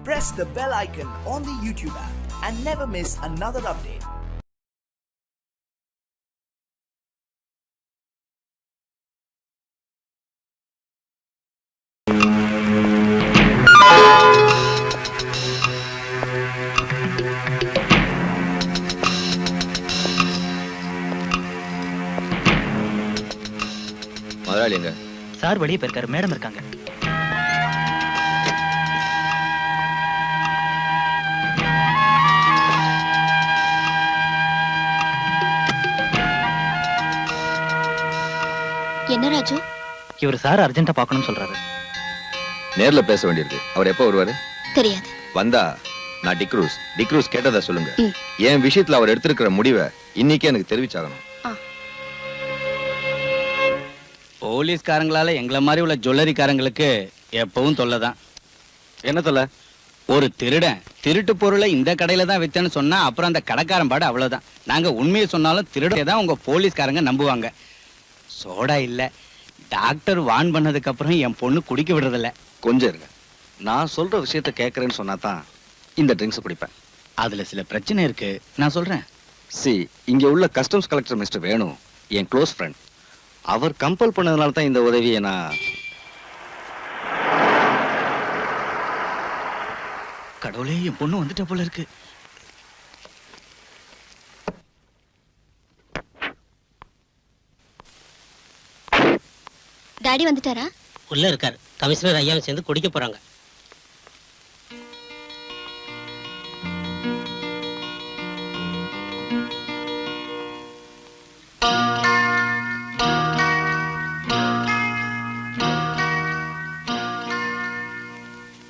Press the bell icon on the YouTube app and never miss another update. முதலாளிங்க sir வெளியே போயிருக்காரு, madam இருக்காங்க. என்ன ராஜு? இவர் சார் அர்ஜென்ட்டா பார்க்கணும்னு சொல்றாரு. நேர்ல பேச வேண்டியிருக்கு. அவர் எப்போ வருவாரு? தெரியாது. வந்தா நான் டிக்ரூஸ் கேட்டதா சொல்லுங்க. என் விஷயத்துல அவர் எடுத்திருக்கிற முடிவை இன்னைக்கே எனக்கு தெரிவிச்சாகணும். போலீஸ்காரங்களால எங்களை மாதிரி உள்ள ஜுவல்லரிக்காரங்களுக்கு எப்பவும் தொல்லைதான். என்ன தொல்லை? ஒரு திருடன் திருட்டு பொருளை இந்த கடையில தான் வித்தேன்னு சொன்னா அப்புறம் அந்த கடைக்காரன் பாடு அவ்வளவுதான். நாங்க உண்மையை சொன்னாலும் திருடே தான் உங்க போலீஸ்காரங்க நம்புவாங்க. சோடா இல்ல, டாக்டர் வான் பண்ணதுக்கு அப்புறம் என் பொண்ணு குடிக்க விடுறதில்ல. கொஞ்சம் இருங்க, நான் சொல்ற விஷயத்த கேட்கறேன்னு சொன்னா தான் இந்த ட்ரிங்க்ஸ் குடிப்பேன். அதுல சில பிரச்சனை இருக்கு, நான் சொல்றேன். இங்க உள்ள கஸ்டம்ஸ் கலெக்டர் மிஸ்டர் வேணு என் க்ளோஸ் ஃப்ரெண்ட். அவர் கம்பல் பண்ணதுனால தான் இந்த உதவியை நான். கடவுளே, என் பொண்ணு வந்துட்ட போல இருக்கு. டாடி வந்துட்டாரா? உள்ள இருக்காரு. கமிஷனர் ஐயாவும் சேர்ந்து குடிக்க போறாங்க.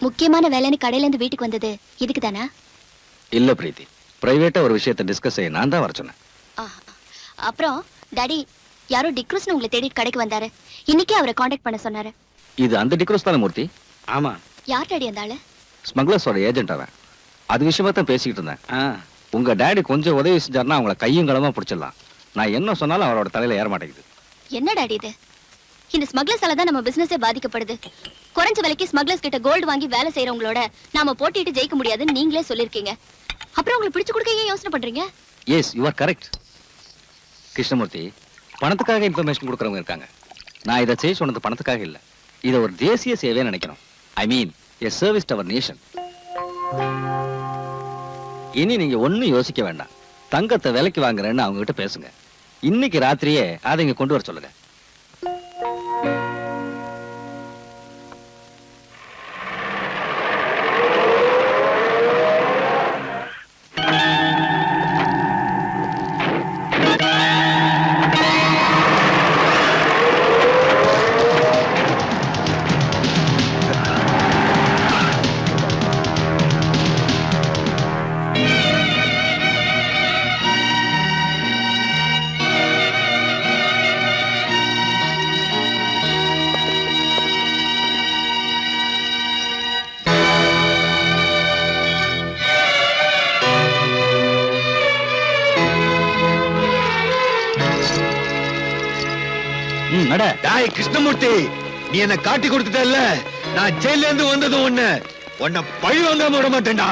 முக்கியமான வேலைன்னு கடையில இருந்து வீட்டுக்கு வந்தது இதுக்கு தானா? இல்ல பிரீத்தி, பிரைவேட்டா ஒரு விஷயத்தை டிஸ்கஸ் செய்ய நான் தான் வர சொன்னேன். அப்புறம் டாடி யாரோ டிக்ரூஸ்னு உங்களை தேடி கடைக்கு வந்தாரு. இன்னைக்கே அவரை காண்டாக்ட் பண்ண சொன்னாரு. இது அந்த டிக்ரூஸ் தானே மூர்த்தி? ஆமா. யார் டாடி அந்த ஆளு? ஸ்மக்லர்ஸோட ஏஜென்ட் அவன். அது விஷயமா தான் பேசிக்கிட்டு இருந்தேன். உங்க டாடி கொஞ்சம் உதவி செஞ்சாருன்னா அவங்கள கையும் களமா பிடிச்சிடலாம். நான் என்ன சொன்னாலும் அவரோட தலையில ஏற மாட்டேங்குது. என்ன டாடி இது? இந்த ஸ்மக்லர்ஸால தான் நம்ம பிசினஸே பாதிக்கப்படுது. குறைஞ்ச விலைக்கு ஸ்மக்லர்ஸ் கிட்ட கோல்டு வாங்கி வேலை செய்யறவங்களோட நாம போட்டிட்டு ஜெயிக்க முடியாதுன்னு நீங்களே சொல்லிருக்கீங்க. அப்புறம் உங்களுக்கு பிடிச்சு கொடுக்க ஏன் யோசனை பண்றீங்க? Yes, you are correct. Krishnamurthy, பணத்துக்காக இன்ஃபர்மேஷன் கொடுக்கறவங்க இருக்காங்க. நான் இதை செய்ய சொன்னது பணத்துக்காக இல்ல. இதை ஒரு தேசிய சேவையை நினைக்கணும். I mean a service to our nation. இனி நீங்க ஒண்ணும் யோசிக்க வேண்டாம். தங்கத்தை விலைக்கு வாங்குறேன்னு அவங்க கிட்ட பேசுங்க. இன்னைக்கு ராத்திரியே அதை இங்க கொண்டு வர சொல்லுங்க. கிருஷ்ணமூர்த்தி, நீ என்ன காட்டி கொடுத்துட்டல்ல, நான் ஜெயில இருந்து வந்ததும் உன்னை பழி வாங்காம விட மாட்டேன்டா.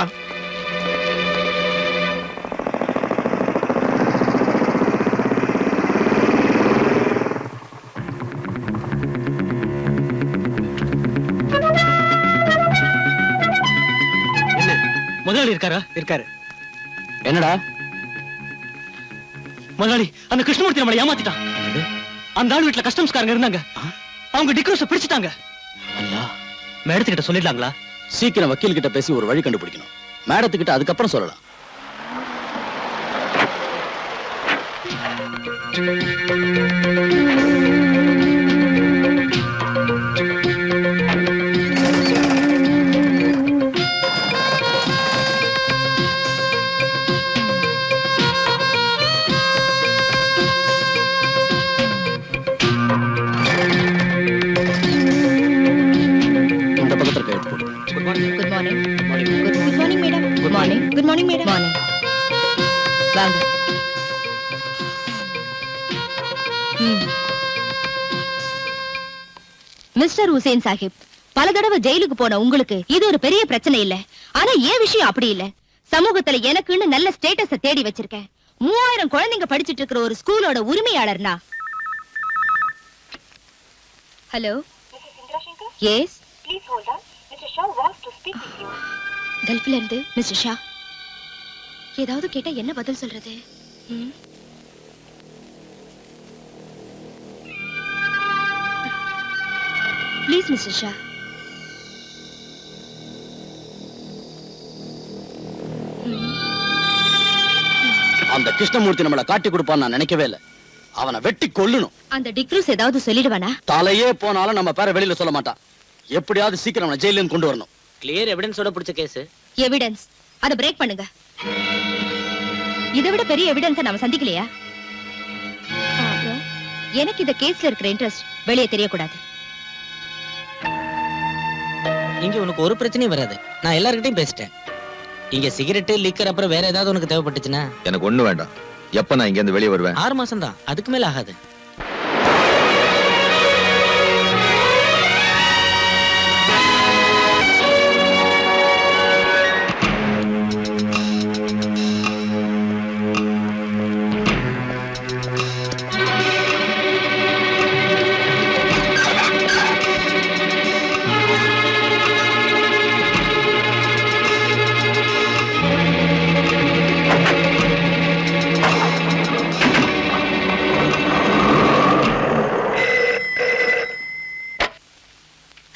முதலாளி இருக்காரா? இருக்காரு. என்னடா முதலாளி, அந்த கிருஷ்ணமூர்த்தி நம்மளை ஏமாத்திட்டான். அந்த ஆள் வீட்டுல கஸ்டம்ஸ்காரங்க இருந்தாங்க. அவங்க டிக்ரூஸ பிடிச்சிட்டாங்க. ஐயா, மேடத்துக்கிட்ட சொல்லிடலாங்களா? சீக்கிரம் வக்கீல் கிட்ட பேசி ஒரு வழி கண்டுபிடிக்கணும். மேடத்துக்கிட்ட அதுக்கப்புறம் சொல்லலாம். வாங்க. மிஸ்டர் ஹுசேன் சாஹிப், பல தடவை ஜெயிலுக்கு போன உங்களுக்கு இது ஒரு பெரிய பிரச்சனை இல்ல. ஆனா ஏன் விஷயம் அப்படி இல்ல. சமூகத்துல எனக்குன்னு நல்ல ஸ்டேட்டஸ தேடி வச்சிருக்கேன். 3000 குழந்தைங்க படிச்சிட்டு இருக்கிற ஒரு ஸ்கூலோட உரிமையாளர்னா. ஹலோ, எஸ், கல்ஃப்ல இருந்து மிஸ்டர் ஷா. ஏதாவது கேட்டா என்ன பதில் சொல்றது? Please mister Shah. அந்த கிருஷ்ணமூர்த்தி நம்மள காட்டி கொடுப்பான்னு நான் நினைக்கவே இல்ல. அவனை வெட்டி கொல்லணும். அந்த டிக்ரூஸ் ஏதாவது சொல்லிடுவானா? தலையே போனாலும் நம்ம பேரை வெளியில சொல்ல மாட்டான். எப்படியாவது சீக்கிரம் அவனை ஜெயில கொண்டு வரணும். கிளியர் எவிடன்ஸோட பிடிச்ச கேஸ். எவிடன்ஸ் அத பிரேக் பண்ணுங்க. இதை விட பெரிய எவிடன்ஸை நாம சந்திக்கலையா? எனக்கு இந்த கேஸ்ல இருக்கிற இன்ட்ரெஸ்ட் வெளியே தெரியக்கூடாது. இங்க உனக்கு ஒரு பிரச்சனையும் வராது. நான் எல்லார்கிட்டயும் பேசிட்டேன். இங்க சிகரெட் லிக்கர் அப்புறம் வேற ஏதாவது உனக்கு தேவைப்பட்டுச்சுன்னா எனக்கு ஒண்ணு வேண்டாம். எப்ப நான் இங்க இருந்து வெளியே வருவேன்? 6 மாசம் தான், அதுக்கு மேல ஆகாது.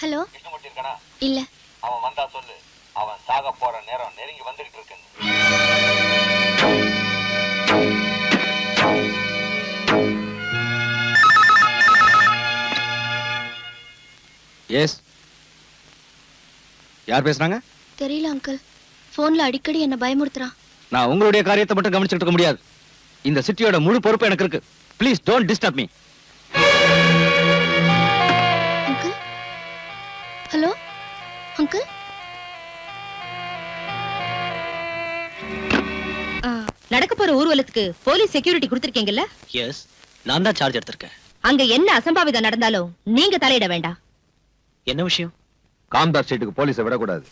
ஹலோ, இல்ல. அவன் வந்தா சொல்லு. அவன் சாக போற நேரம் நெருங்கி வந்துகிட்டு இருக்கு. எஸ், யார் பேசுறாங்க? தெரியல அங்கிள். போன்ல அடிக்கடி என்ன பயமுறுத்துறான். நான் உங்களுடைய காரியத்தை மட்டும் கவனிச்சுட்டு இருக்க முடியாது. இந்த சிட்டியோட முழு பொறுப்பு எனக்கு இருக்கு. Please don't disturb me. Uncle, hello uncle. நடக்க போற ஊர்வலத்துக்கு போலீஸ் செக்யூரிட்டி கொடுத்திருக்கீங்கல்ல? எஸ், நான் தான் சார்ஜ் எடுத்திருக்கேன். அங்க என்ன அசம்பாவிதம் நடந்தாலும் நீங்க தலையிட வேண்டாம். என்ன விஷயம்? காம்தார் ஸ்ட்ரீட்டுக்கு போலீஸை விடக்கூடாது.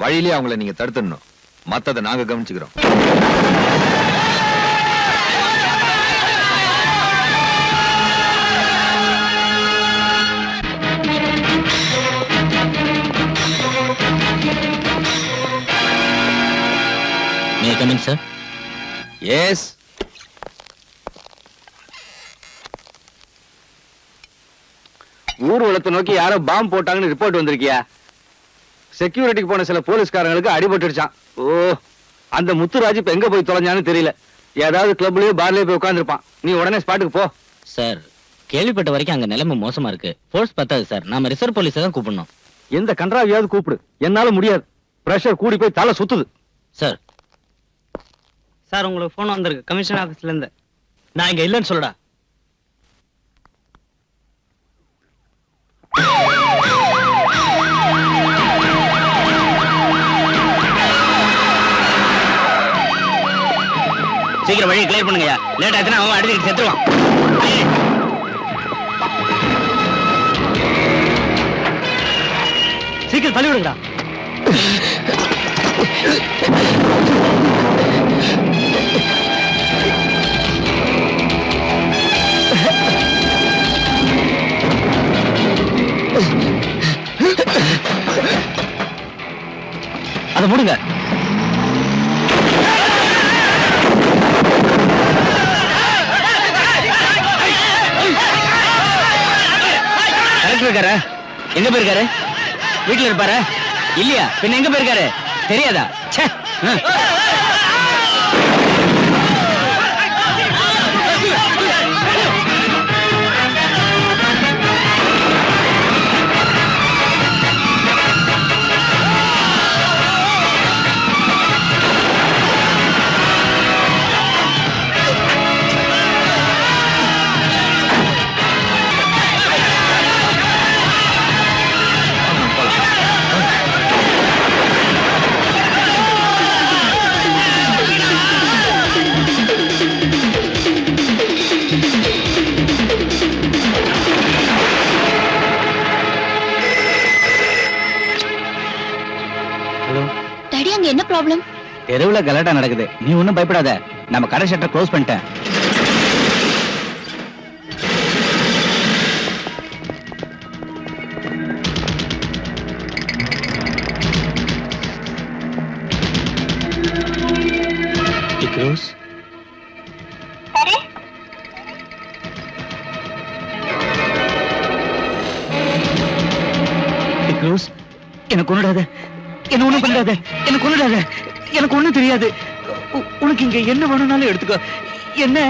வழியிலே அவங்கள நீங்க தடுத்துடணும். மத்ததை நாங்க கவனிச்சுக்கிறோம். May I come in, sir? Yes. ஊர்வலத்தை நோக்கி யாரோ பாம்பு போட்டாங்கன்னு ரிப்போர்ட் வந்திருக்கியா? செக்யூரிட்டிக்கு போன சில போலீஸ்காரங்களுக்கு அடிபட்டுடுச்சான். ஓ, அந்த முத்துராஜ் இப்ப எங்க போய் தொலைஞ்சான்னு தெரியல. ஏதாவது கிளப்லயோ பார்லயோ போய் உட்கார்ந்துருப்பான். நீ உடனே ஸ்பாட்டுக்கு போ. சார், கேள்விப்பட்ட வரைக்கும் அங்க நிலைமை மோசமா இருக்கு. ஃபோர்ஸ் பத்தாது சார். நாம ரிசர்வ் போலீஸை தான் கூப்பிடணும். எந்த கன்றாவியாவது கூப்பிடு. என்னால முடியாது. பிரஷர் கூடி போய் தலை சுத்துது. சார், சார் உங்களுக்கு போன் வந்திருக்கு கமிஷன் ஆபீஸ்ல இருந்து. நான் இங்க இல்லைன்னு சொல்லடா. சீக்கிரம் வழியை கிளியர் பண்ணுங்க. லேட் ஆச்சுன்னா அவன் அடிச்சுட்டு செத்துருவான். சீக்கிரம் தள்ளி விடுங்கடா. அதை மூடுங்க. கலெக்டர் இருக்காரு. எங்க போயிருக்காரு? வீட்டுல இருப்பாரு இல்லையா? பின்ன எங்க போயிருக்காரு தெரியாதா? ச்சே. டாடி அங்க என்ன ப்ராப்ளம்? தெருவுல கலாட்டா நடக்குது. நீ ஒண்ணும் பயப்படாத. நம்ம கடை ஷட்டர் க்ளோஸ் பண்ணிட்டேன். இக்ரோஸ் இக்ரோஸ் எனக்கு ஒண்ணுடாத, என்ன ஒண்ணும் பண்ணாத, எனக்கு ஒண்ணுடாத, எனக்கு ஒண்ணும் தெரியாது. உனக்கு இங்க என்ன வேணும்னாலும் எடுத்துக்கோ. என்ன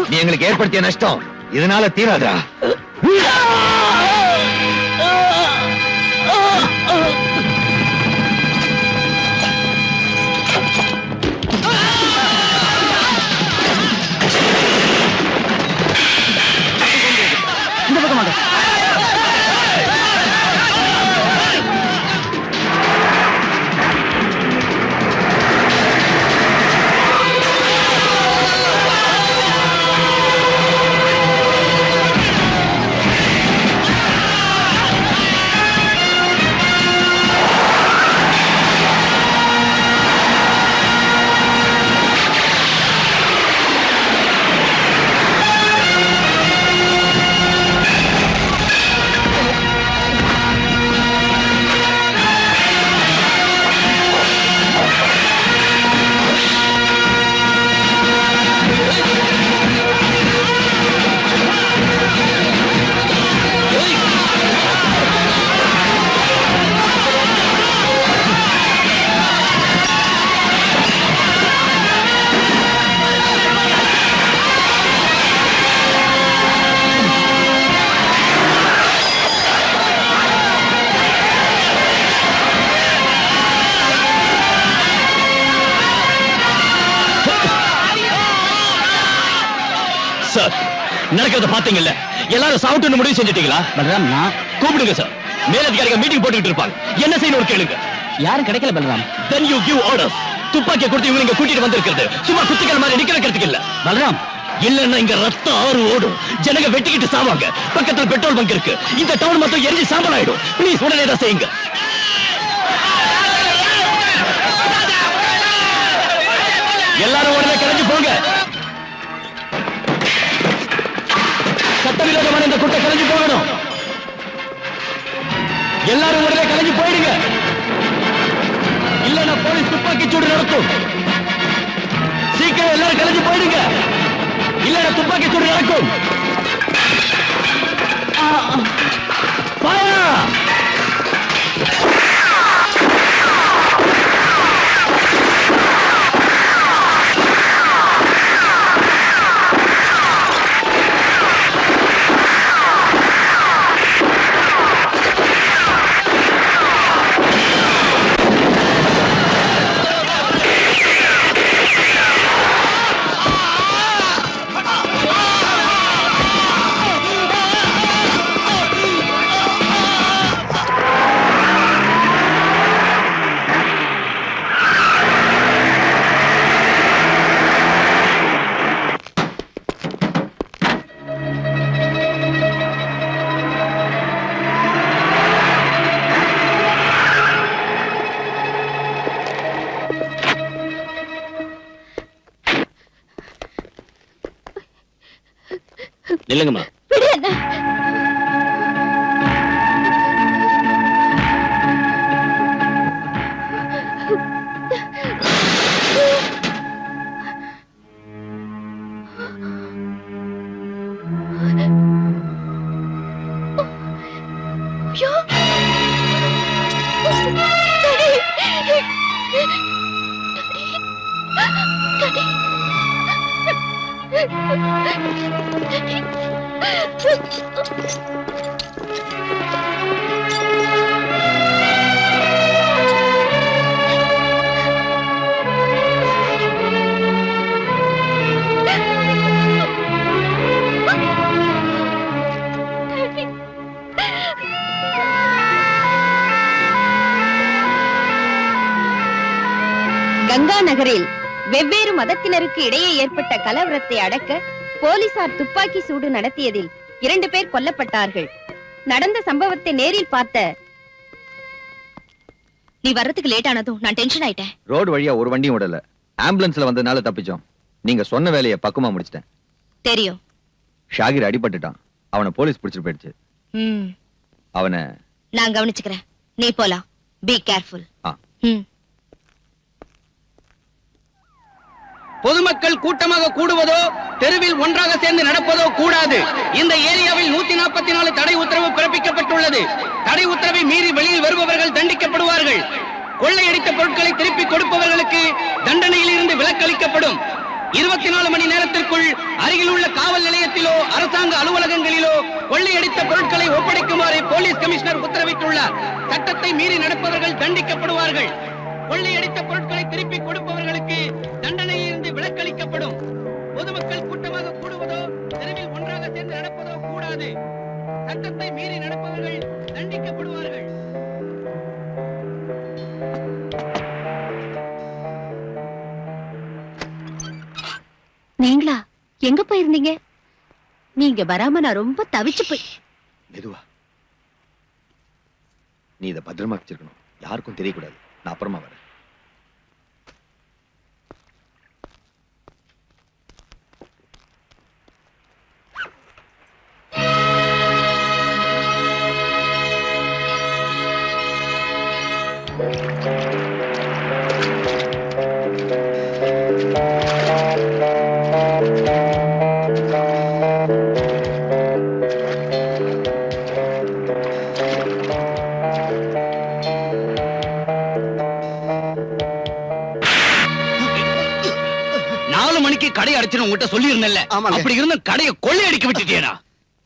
நீ எங்களுக்கு ஏற்படுத்திய நஷ்டம் இதனால தீராதா? இந்த பக்கமாக சார், நடக்கிறத பாத்தீங்கல்ல, எல்லாரும் சாப்பிட்டு முடிவு செஞ்சுட்டீங்களா? பலராம், நான் கூப்பிடுங்க சார். மேலதிகாரிகள் மீட்டிங் போட்டுக்கிட்டு இருப்பாங்க. என்ன செய்யணும் கேளுங்க. யாரும் கிடைக்கல Balram. Then you give orders. துப்பாக்கியை கொடுத்து இவங்க கூட்டிட்டு வந்திருக்கிறது சும்மா குத்திகள் மாதிரி நிக்க வைக்கிறதுக்கு இல்ல. பலராம், இல்லன்னா இங்க ரத்தம் ஆறு ஓடும். ஜனங்க வெட்டிக்கிட்டு சாவாங்க. பக்கத்துல பெட்ரோல் பங்க் இருக்கு. இந்த டவுன் மொத்தம் எரிஞ்சு சாம்பல் ஆயிடும். ப்ளீஸ் உடனே தான் செய்யுங்க. எல்லாரும் உடனே கிளம்பி போங்க. சட்டவிரோதமான இந்த கூட்டம் கிளம்பி போகணும். எல்லாரும் உடனே கிளம்பி போயிடுங்க. இல்லன்னா போலீஸ் துப்பாக்கி சூடு நடத்தும். சீக்கிரம் எல்லாரும் கிளம்பி போயிடுங்க. இல்லன்னா துப்பாக்கி சூடு நடக்கும். Fire! நில்லுங்கம்மா. விடு என்ன. ஐயோ. டாடி. டாடி. டாடி. கங்கா நகரில் வெவ்வேறு மதத்தினருக்கு இடையே ஏற்பட்ட கலவரத்தை அடக்க போலீசார் துப்பாக்கி சூடு நடத்தியதில் 2 பேர் கொல்லப்பட்டார்கள். நடந்த சம்பவத்தை நேரில் பார்த்த நீ வர்றதுக்கு லேட் ஆனதும் நான் டென்ஷன் ஆயிட்டேன். ரோடு வழியா ஒரு வண்டியும் விடல, ஆம்புலன்ஸ்ல வந்ததுனால தப்பிச்சோம். நீங்க சொன்ன வேலையை பக்குவமா முடிச்சிட்டேன். தெரியும். ஷாகிர் அடிபட்டுட்டான், அவனை போலீஸ் பிடிச்சிட்டு போயிடுச்சு. அவனை நான் கவனிச்சுக்கிறேன், நீ போலாம். Be careful. பொதுமக்கள் கூட்டமாக கூடுவதோ தெருவில் ஒன்றாக சேர்ந்து நடப்பதோ கூடாது. இந்த ஏரியாவில் 144 தடை உத்தரவு பிறப்பிக்கப்பட்டுள்ளது. தடை உத்தரவை மீறி வெளியில் வருபவர்கள் தண்டிக்கப்படுவார்கள். கொள்ளையடித்த பொருட்களை திருப்பி கொடுப்பவர்களுக்கு தண்டனையில் இருந்து விலக்களிக்கப்படும். 24 மணி நேரத்திற்குள் அருகில் உள்ள காவல் நிலையத்திலோ அரசாங்க அலுவலகங்களிலோ கொள்ளையடித்த பொருட்களை ஒப்படைக்குமாறு போலீஸ் கமிஷனர் உத்தரவிட்டுள்ளார். சட்டத்தை மீறி நடப்பவர்கள் தண்டிக்கப்படுவார்கள். கொள்ளையடித்த பொருட்களை திருப்பி கொடுப்பவர்களுக்கு தண்டனையில் இருந்து விலக்களிக்கப்படும். பொதுமக்கள் கூட்டமாக கூடுவதோ தெருவில் ஒன்றாக சேர்ந்து நடப்பதோ கூடாது. சட்டத்தை மீறி நடப்பவர்கள் தண்டிக்கப்படுவார்கள். நீங்களா எங்க போயிருந்தீங்க? நீங்க வராம நான் ரொம்ப தவிச்சு போய். மெதுவா, நீ இதை பத்திரமா வச்சிருக்கணும், யாருக்கும் தெரியக்கூடாது. நான் அப்புறமா வரேன். கடை அடிச்சு உங்ககிட்ட சொல்லி இருந்தேன்ல, அப்படி இருந்த கடையை கொள்ளையடிக்க விட்டுட்டேனா?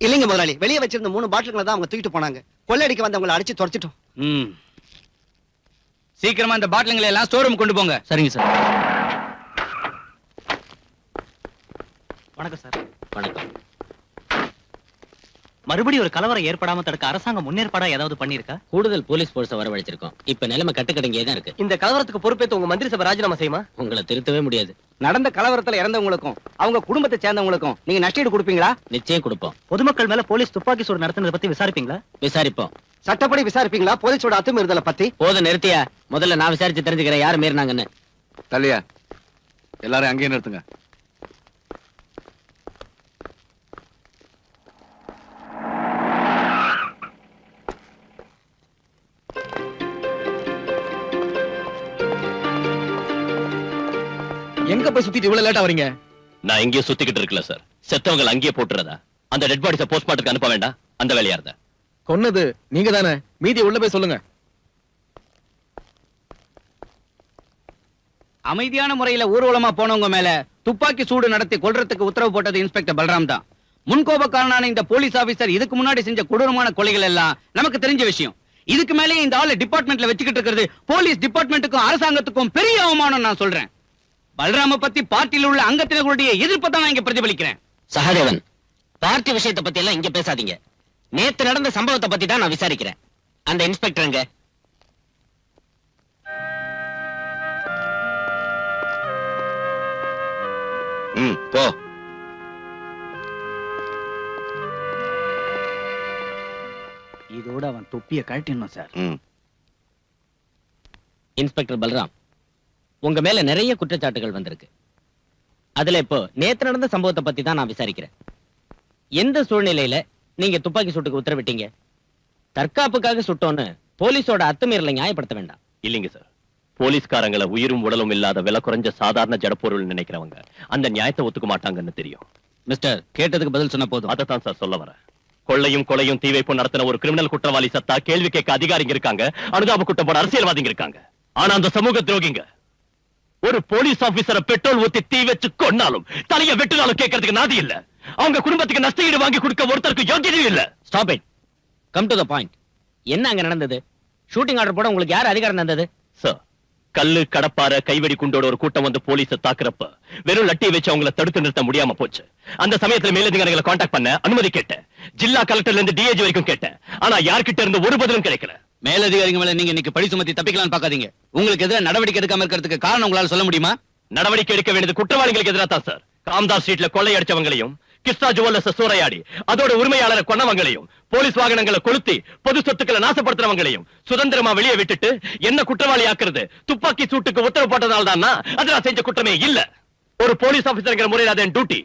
இல்லைங்க முதலாளி, வெளியே வச்சிருந்த 3 பாட்டில்களை தான் அவங்க தூக்கிட்டு போனாங்க. கொள்ளையடிக்க வந்தவங்களை அடிச்சு துரத்திட்டோம். சீக்கிரமா இந்த பாட்டில்களை எல்லாம் ஸ்டோர் ரூம் கொண்டு போங்க. சரிங்க சார். வணக்கம் சார். வணக்கம். மறுபடியும் ஒரு கலவரம் ஏற்படாம தடுக்க அரசாங்கம் முன்னேற்பாடா ஏதாவது பண்ணிருக்கா? கூடுதல் போலீஸ் போர்ஸ வரவழைச்சிருக்கோம். இப்ப நிலைமை கட்டுக்கடங்கியே தான் இருக்கு. இந்த கலவரத்துக்கு பொறுப்பேற்று உங்க மந்திரி சபை ராஜினாமா செய்யுமா? உங்களை திருத்தவே முடியாது. நடந்த கலவரத்துல இறந்தவங்களுக்கும் அவங்க குடும்பத்தை சேர்ந்தவங்களுக்கும் நீங்க நஷ்டஈடு கொடுப்பீங்களா? நிச்சயம் கொடுப்போம். பொதுமக்கள் மேல போலீஸ் துப்பாக்கி சூடு நடத்துனதை பத்தி விசாரிப்பீங்களா? விசாரிப்போம். சட்டப்படி விசாரிப்பீங்களா? போலீஸோட அத்துமீறுதலை பத்தி? போதும் நிறுத்தியா. முதல்ல நான் விசாரிச்சு தெரிஞ்சுக்கிறேன் யாரு மீறினாங்கன்னு. தள்ளியா, எல்லாரும் அங்கேயே நிறுத்துங்க. எங்க போய் சுத்திட்டு இவ்வளவு லேட்டா வரீங்க? நான் இங்கே சுத்திக்கிட்டு இருக்கல சார். செத்தவங்க அங்கேயே போட்டுறதா? அந்த டெட் பாடிஸ போஸ்ட்மார்ட்டத்துக்கு அனுப்ப வேண்டாம், அந்த வேலையா இருந்தா. கொன்னது நீங்க தானே, மீதி உள்ள போய் சொல்லுங்க. அமைதியான முறையில ஊர்வலமா போனவங்க மேல துப்பாக்கி சூடு நடத்தி கொல்றதுக்கு உத்தரவு போட்டது இன்ஸ்பெக்டர் பல்ராம் தான். முன்கோபக்காரனான இந்த போலீஸ் ஆபீசர் இதுக்கு முன்னாடி செஞ்ச கொடூரமான கொலைகள் எல்லாம் நமக்கு தெரிஞ்ச விஷயம். இதுக்கு மேலே இந்த ஆளு டிபார்ட்மெண்ட்ல வச்சுக்கிட்டு இருக்கிறது போலீஸ் டிபார்ட்மெண்ட்டுக்கும் அரசாங்கத்துக்கும் பெரிய அவமானம் நான் சொல்றேன். பல்ராம பத்தி பார்ட்டியில் உள்ள அங்கத்தினர்களுடைய எதிர்ப்பை தான் நான் இங்க பிரதிபலிக்கிறேன். சகாதேவன், பார்ட்டி விஷயத்தை பத்தி எல்லாம் இங்க பேசாதீங்க. நேத்து நடந்த சம்பவத்தை பத்தி தான் நான் விசாரிக்கிறேன். அந்த இன்ஸ்பெக்டருங்க போ. இதோட அவன் தொப்பியை கழட்டிடணும் சார். இன்ஸ்பெக்டர் பல்ராம், உங்க மேல நிறைய குற்றச்சாட்டுகள் வந்திருக்கு. அதுல இப்போ நேத்து நடந்த சம்பவத்தை பத்தி தான் நான் விசாரிக்கிறேன். எந்த சூழ்நிலையில நீங்க துப்பாக்கி சூட்டுக்கு உத்தரவிட்டீங்க? தற்காப்புக்காக சுட்டோன்னு போலீஸோட அத்துமீறலை நியாயப்படுத்த வேண்டாம். இல்லைங்க சார், போலீஸ்காரங்களை உயிரும் உடலும் இல்லாத விலை குறைஞ்ச சாதாரண ஜடப்பொருள் நினைக்கிறவங்க அந்த நியாயத்தை ஒத்துக்க மாட்டாங்கன்னு தெரியும். மிஸ்டர், கேட்டதுக்கு பதில் சொன்ன போதும். அதைத்தான் சார் சொல்ல வரேன். கொள்ளையும் கொலையும் தீவைப்பும் நடத்தின ஒரு கிரிமினல் குற்றவாளி சத்தா கேள்வி கேட்க அதிகாரிங்க இருக்காங்க, அனுதாப குற்றம் போட அரசியல்வாதிங்க இருக்காங்க. ஆனா அந்த சமூக துரோகிங்க ஒரு போலீஸ் ஆபீசரை பெட்ரோல் ஊத்தி தீ வச்சு கொன்னாலும் தலைய வெட்டினாலும் கேட்கறதுக்கு நாதி இல்ல. அவங்க குடும்பத்துக்கு நஷ்டஈடு வாங்கி கொடுக்க ஒருத்தருக்கு யோகியதையும் இல்ல. Stop it. Come to the point. என்ன அங்க நடந்தது? ஷூட்டிங் ஆர்டர் போட உங்களுக்கு யார் அதிகாரம் தந்தது? சார், கல்லு கடப்பார கைவெடி குண்டோட ஒரு கூட்டம் வந்து போலீஸ தாக்குறப்ப வெறும் லட்டியை வச்சு அவங்கள தடுத்து நிறுத்த முடியாம போச்சு. அந்த சமயத்துல மேலதிகாரிகளை காண்டாக்ட் பண்ண அனுமதி கேட்டேன். ஜில்லா கலெக்டர்ல இருந்து டிஏஜி வரைக்கும் கேட்டேன். ஆனா யார்கிட்ட இருந்து ஒரு பதிலும் கிடைக்கல. மேலதிகாரிங்க மேல நீங்க இன்னைக்கு பழி சுமத்தி தப்பிக்கலாம்னு பாக்காதீங்க. உங்களுக்கு எதிராக நடவடிக்கை எடுக்காம இருக்கிறதுக்கு காரணம் உங்களால சொல்ல முடியுமா? நடவடிக்கை எடுக்க வேண்டியது குற்றவாளிகளுக்கு எதிராக தான் சார். காம்தாஸ் ஸ்ட்ரீட்ல கொள்ளை அடிச்சவங்களையும், கிருஷ்ணா ஜுவல்லர்ஸ் சூறையாடி அதோட உரிமையாளரை கொன்னவங்களையும், போலீஸ் வாகனங்களை கொளுத்தி பொது சொத்துக்களை நாசப்படுத்துறவங்களையும் சுதந்திரமா வெளியே விட்டுட்டு என்ன குற்றவாளி ஆக்குறது துப்பாக்கி சூட்டுக்கு உத்தரவு போட்டதால் தான் அது நான் செஞ்ச குற்றமே இல்ல. ஒரு போலீஸ் ஆபீசர்ங்கிற முறையில் அது என் டியூட்டி.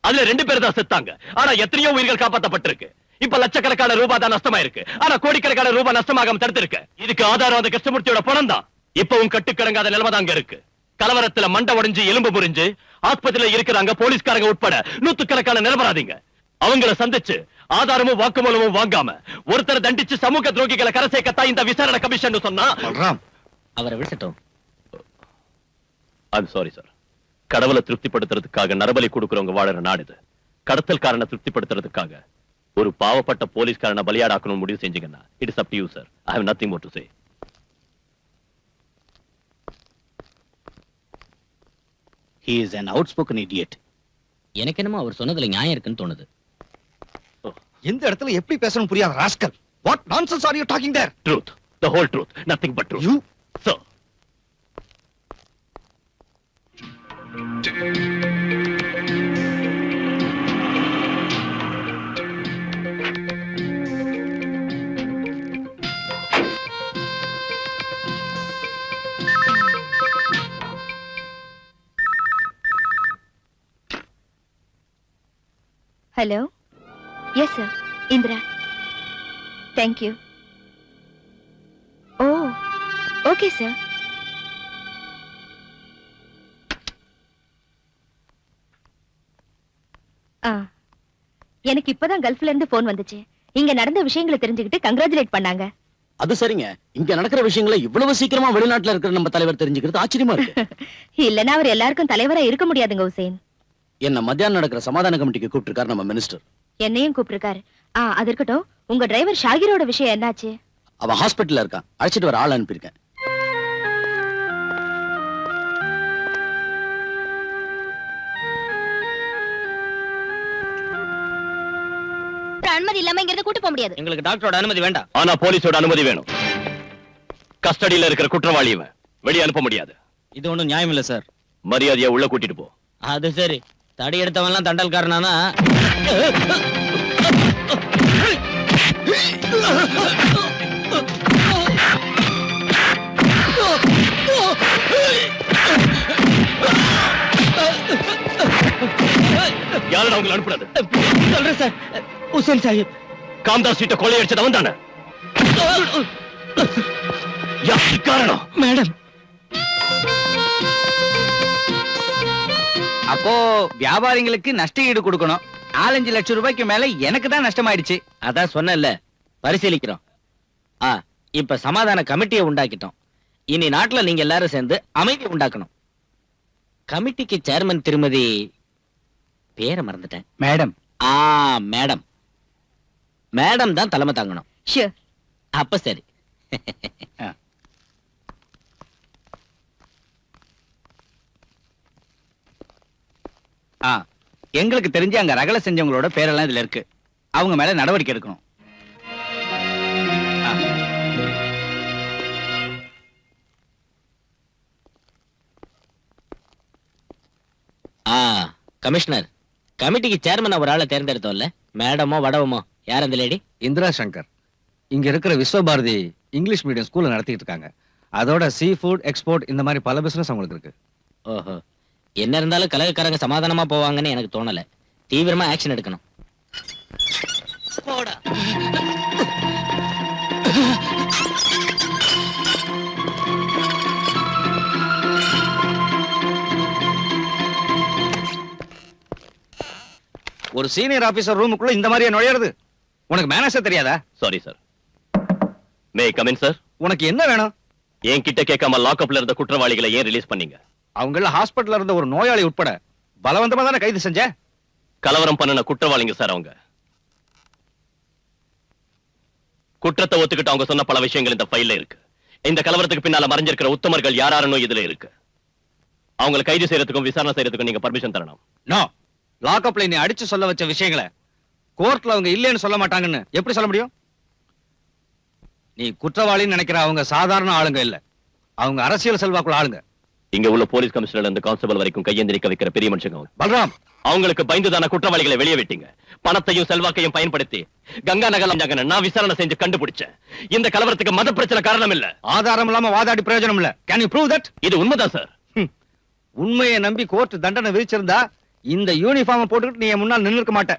அதுல 2 பேர் தான் செத்தாங்க. ஆனா எத்தனையோ உயிர்கள் காப்பாற்றப்பட்டிருக்கு. இப்ப லட்சக்கணக்கான ரூபாய் தான் நஷ்டமாயிருக்கு. ஆனா கோடிக்கணக்கான ரூபாய் நஷ்டமாகாம தடுத்திருக்கு. இதுக்கு ஆதாரம் அந்த கிருஷ்ணமூர்த்தியோட பணம் தான். இப்பவும் கட்டுக்கடங்காத நிலைமை தான் அங்க இருக்கு. கலவரத்துல மண்டை உடைஞ்சு எலும்பு முறிஞ்சு ஆஸ்பத்திரியில இருக்கிறாங்க போலீஸ்காரங்க உட்பட நூத்துக்கணக்கான நிரபராதிங்க. அவங்கள சந்திச்சு ஆதாரமும் வாக்குமூலமும் வாங்காம ஒருத்தர் தண்டிச்சு சமூக துரோகிகளை கரை சேர்க்கத்தான் இந்த விசாரணை கமிஷன் சொன்னா. அவரை விட்டுட்டோம். I'm sorry sir. கடவுளை திருப்திப்படுத்துறதுக்காக நரபலி கொடுக்கறவங்க வாழற நாடு இது. கடத்தல்காரனை திருப்திப்படுத்துறதுக்காக ஒரு பாவப்பட்ட போலீஸ்காரனை பலியாடாக்கணும் முடிவு செஞ்சீங்கன்னா it is up to you sir. I have nothing more to say. He is an outspoken idiot. எனக்கு என்னமோ அவர் சொன்னதுல நியாயம் இருக்குன்னு தோணுது. எந்த இடத்துல எப்படி பேசணும் புரியாத rascal. What nonsense are you talking there? Truth, the whole truth, nothing but truth. You? Sir. Hello? Yes, sir. Indra. Thank you. Oh, okay, sir. எனக்கு இப்பதான் கல்ஃப்ல இருந்து போன் வந்துச்சு. இங்க நடந்த விஷயங்களை தெரிஞ்சுக்கிட்டு கங்க்ராச்சுலேட் பண்ணாங்க. அது சரிங்க. இங்க நடக்கிற விஷயங்களை இவ்வளவு சீக்கிரமா வெளிநாட்டுல இருக்கிற நம்ம தலைவர் தெரிஞ்சுக்கிறது ஆச்சரியமா இருக்கு. இல்லனா அவர் எல்லாருக்கும் தலைவரா இருக்க முடியாதுங்க ஹுசைன். என்ன மத்தியானம் நடக்கிற சமாதான கமிட்டிக்கு கூப்பிட்டிருக்காரு நம்ம மினிஸ்டர். என்னையும் கூப்பிட்டிருக்காரு. அது இருக்கட்டும், உங்க டிரைவர் ஷாகிரோட விஷயம் என்னாச்சு? அவன் ஹாஸ்பிட்டல்ல இருக்கான். அழைச்சிட்டு வர ஆள் அனுப்பியிருக்கேன். அனுமதி இல்லாம இங்க கூட்டு போக முடியாது. எங்களுக்கு டாக்டரோட அனுமதி வேண்டாம். ஆனா போலீஸோட அனுமதி வேணும். கஸ்டடியில இருக்கிற குற்றவாளியை வெளியே அனுப்ப முடியாது. இது ஒண்ணும் நியாயம் இல்ல சார். மரியாதையா உள்ள கூட்டிட்டு போ. அது சரி. தடி எடுத்தவன் எல்லாம் தண்டல்காரனானா? யாரும் அவங்களை அனுப்புறது? சொல்றேன் சார். ஹுசைன் சாஹிப் காம்தாஸ் ஸ்ட்ரீட்டை கொள்ளையடிச்சது அவன் தானே? யாருக்கு காரணம்? மேடம். அப்போ வியாபாரிகளுக்கு நஷ்ட ஈடு கொடுக்கணும். 4-5 லட்சம் ரூபாய்க்கு மேல எனக்கு தான் நஷ்டமாயிடுச்சு. அதான் சொன்னேன்ல, பரிசீலிக்கிறோம். இப்ப சமாதான கமிட்டியை உண்டாக்கிட்டோம். இனி நாட்டுல நீங்க எல்லாரும் சேர்ந்து அமைதி உண்டாக்கணும். கமிட்டிக்கு சேர்மன் திருமதி பேரை மறந்துட்டேன். மேடம். மேடம். மேடம் தான் தலைமை தாங்கணும். ஷூர். அப்ப சரி. எங்களுக்கு தெரிஞ்சு அங்க ரகலை செஞ்சவங்களோட பேரெல்லாம் இதுல இருக்கு. அவங்க மேல நடவடிக்கை எடுக்கணும். கமிஷனர், கமிட்டிக்கு சேர்மன் ஒரு ஆளை தேர்ந்தெடுத்தோம்ல, மேடமோ வடவமோ யார் அந்த லேடி? இந்திரா சங்கர். இங்க இருக்கிற விஸ்வபாரதி இங்கிலீஷ் மீடியம் ஸ்கூல்ல நடத்திட்டு இருக்காங்க. அதோட சீ ஃபுட் எக்ஸ்போர்ட் இந்த மாதிரி பல பிசினஸ் அவங்களுக்கு இருக்கு. ஓஹோ. என்ன இருந்தாலும் கலகக்காரங்க சமாதானமா போவாங்கன்னு எனக்கு தோணல. தீவிரமா ஆக்ஷன் எடுக்கணும். ஒரு சீனியர் ஆபீசர் ரூமுக்குள்ள இந்த மாதிரியே நுழையிறது உனக்கு மேனேஜர் தெரியாதா? Sorry sir. May come in sir. உனக்கு என்ன வேணும்? என் கிட்ட கேட்காம லாக்அப்ல இருந்த குற்றவாளிகளை ஏன் ரிலீஸ் பண்ணீங்க? அவங்கள ஹாஸ்பிடல்ல இருந்த ஒரு நோயாளி உட்பட பலவந்தமா தானே கைது செஞ்ச. கலவரம் பண்ணின குற்றவாளிங்க சார் அவங்க. குற்றத்தை ஒத்துக்கிட்டு அவங்க சொன்ன பல விஷயங்கள் இந்த ஃபைல்ல இருக்கு. இந்த கலவரத்துக்கு பின்னால மறைஞ்சிருக்கிற உத்தமர்கள் யாராருன்னு இதுல இருக்கு. அவங்களை கைது செய்யறதுக்கும் விசாரணை செய்யறதுக்கும் நீங்க பர்மிஷன் தரணும். நோ, லாக்அப்ல நீ அடிச்சு சொல்ல வச்ச விஷயங்களை கோர்ட்ல அவங்க இல்லைன்னு சொல்ல மாட்டாங்கன்னு எப்படி சொல்ல முடியும்? நீ குற்றவாளின்னு நினைக்கிற அவங்க சாதாரண ஆளுங்க இல்ல, அவங்க அரசியல் செல்வாக்குள்ள ஆளுங்க. இங்க உள்ள போலீஸ் கமிஷனர் இருந்து கான்ஸ்டபிள் வரைக்கும் கையெந்திரிக்க வைக்கிற பெரிய மனுஷங்க அவங்க. பல்ராம், அவங்களுக்கு பயந்துதான குற்றவாளிகளை வெளியே விட்டீங்க. பணத்தையும் செல்வாக்கையும் பயன்படுத்தி கங்கா நகர் நான் விசாரணை செஞ்சு கண்டுபிடிச்சேன். இந்த கலவரத்துக்கு மத பிரச்சனை காரணம் இல்ல. ஆதாரம் இல்லாம வாதாடி பிரயோஜனம் இல்ல. Can you prove that? இது உண்மைதான் சார். உண்மையை நம்பி கோர்ட் தண்டனை விதிச்சிருந்தா இந்த யூனிஃபார்ம் போட்டுக்கிட்டு நீ என் முன்னால் நின்னுக்க மாட்ட.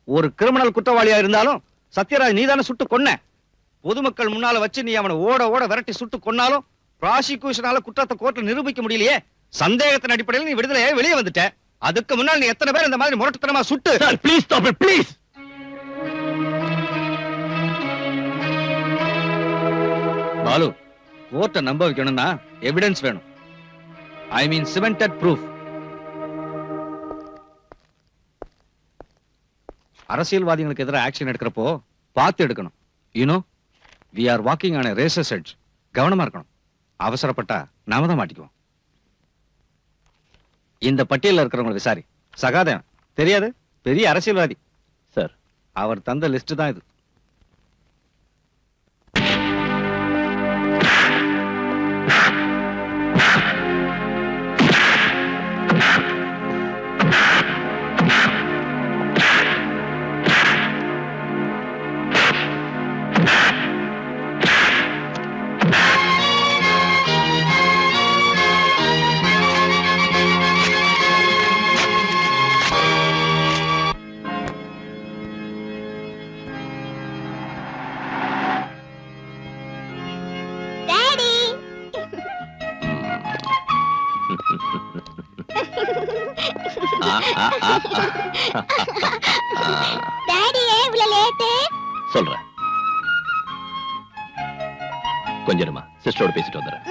ஒரு கிரிமினல் குற்றவாளியா இருந்தாலும் சத்யராஜ் நீதானே சுட்டு கொன்ன. பொதுமக்கள் முன்னால வச்சு நீ அவனை ஓட ஓட விரட்டி சுட்டு கொன்னாலும் ப்ராசிக்யூஷனால குற்றத்தை கோர்ட்ல நிரூபிக்க முடியலையே. சந்தேகத்தின் அடிப்படையில் நீ விடுதலையே வெளியே வந்துட்ட. அதுக்கு முன்னால் நீ எத்தனை பேர் இந்த மாதிரி முரட்டுத்தனமா சுட்டு? Sir please stop it please. Balu, கோர்ட்டை நம்ப வைக்கணும்னா எவிடன்ஸ் வேணும். I mean cemented proof. அரசியல்வாதிகளுக்கு எதிராக ஆக்ஷன் எடுக்கிறப்போ பார்த்து எடுக்கணும். You know, we are walking on a razor's edge. கவனமா இருக்கணும். அவசரப்பட்டா நாம தான் மாட்டிக்குவோம். இந்த பட்டியல்ல இருக்கிறவங்க விசாரி. சகாதேவன் தெரியாது, பெரிய அரசியல்வாதி சார். அவர் தந்த லிஸ்ட் தான் இது. சொல்றேன், கொஞ்சமா சிஸ்டரோட பேசிட்டு வந்துடுறேன்.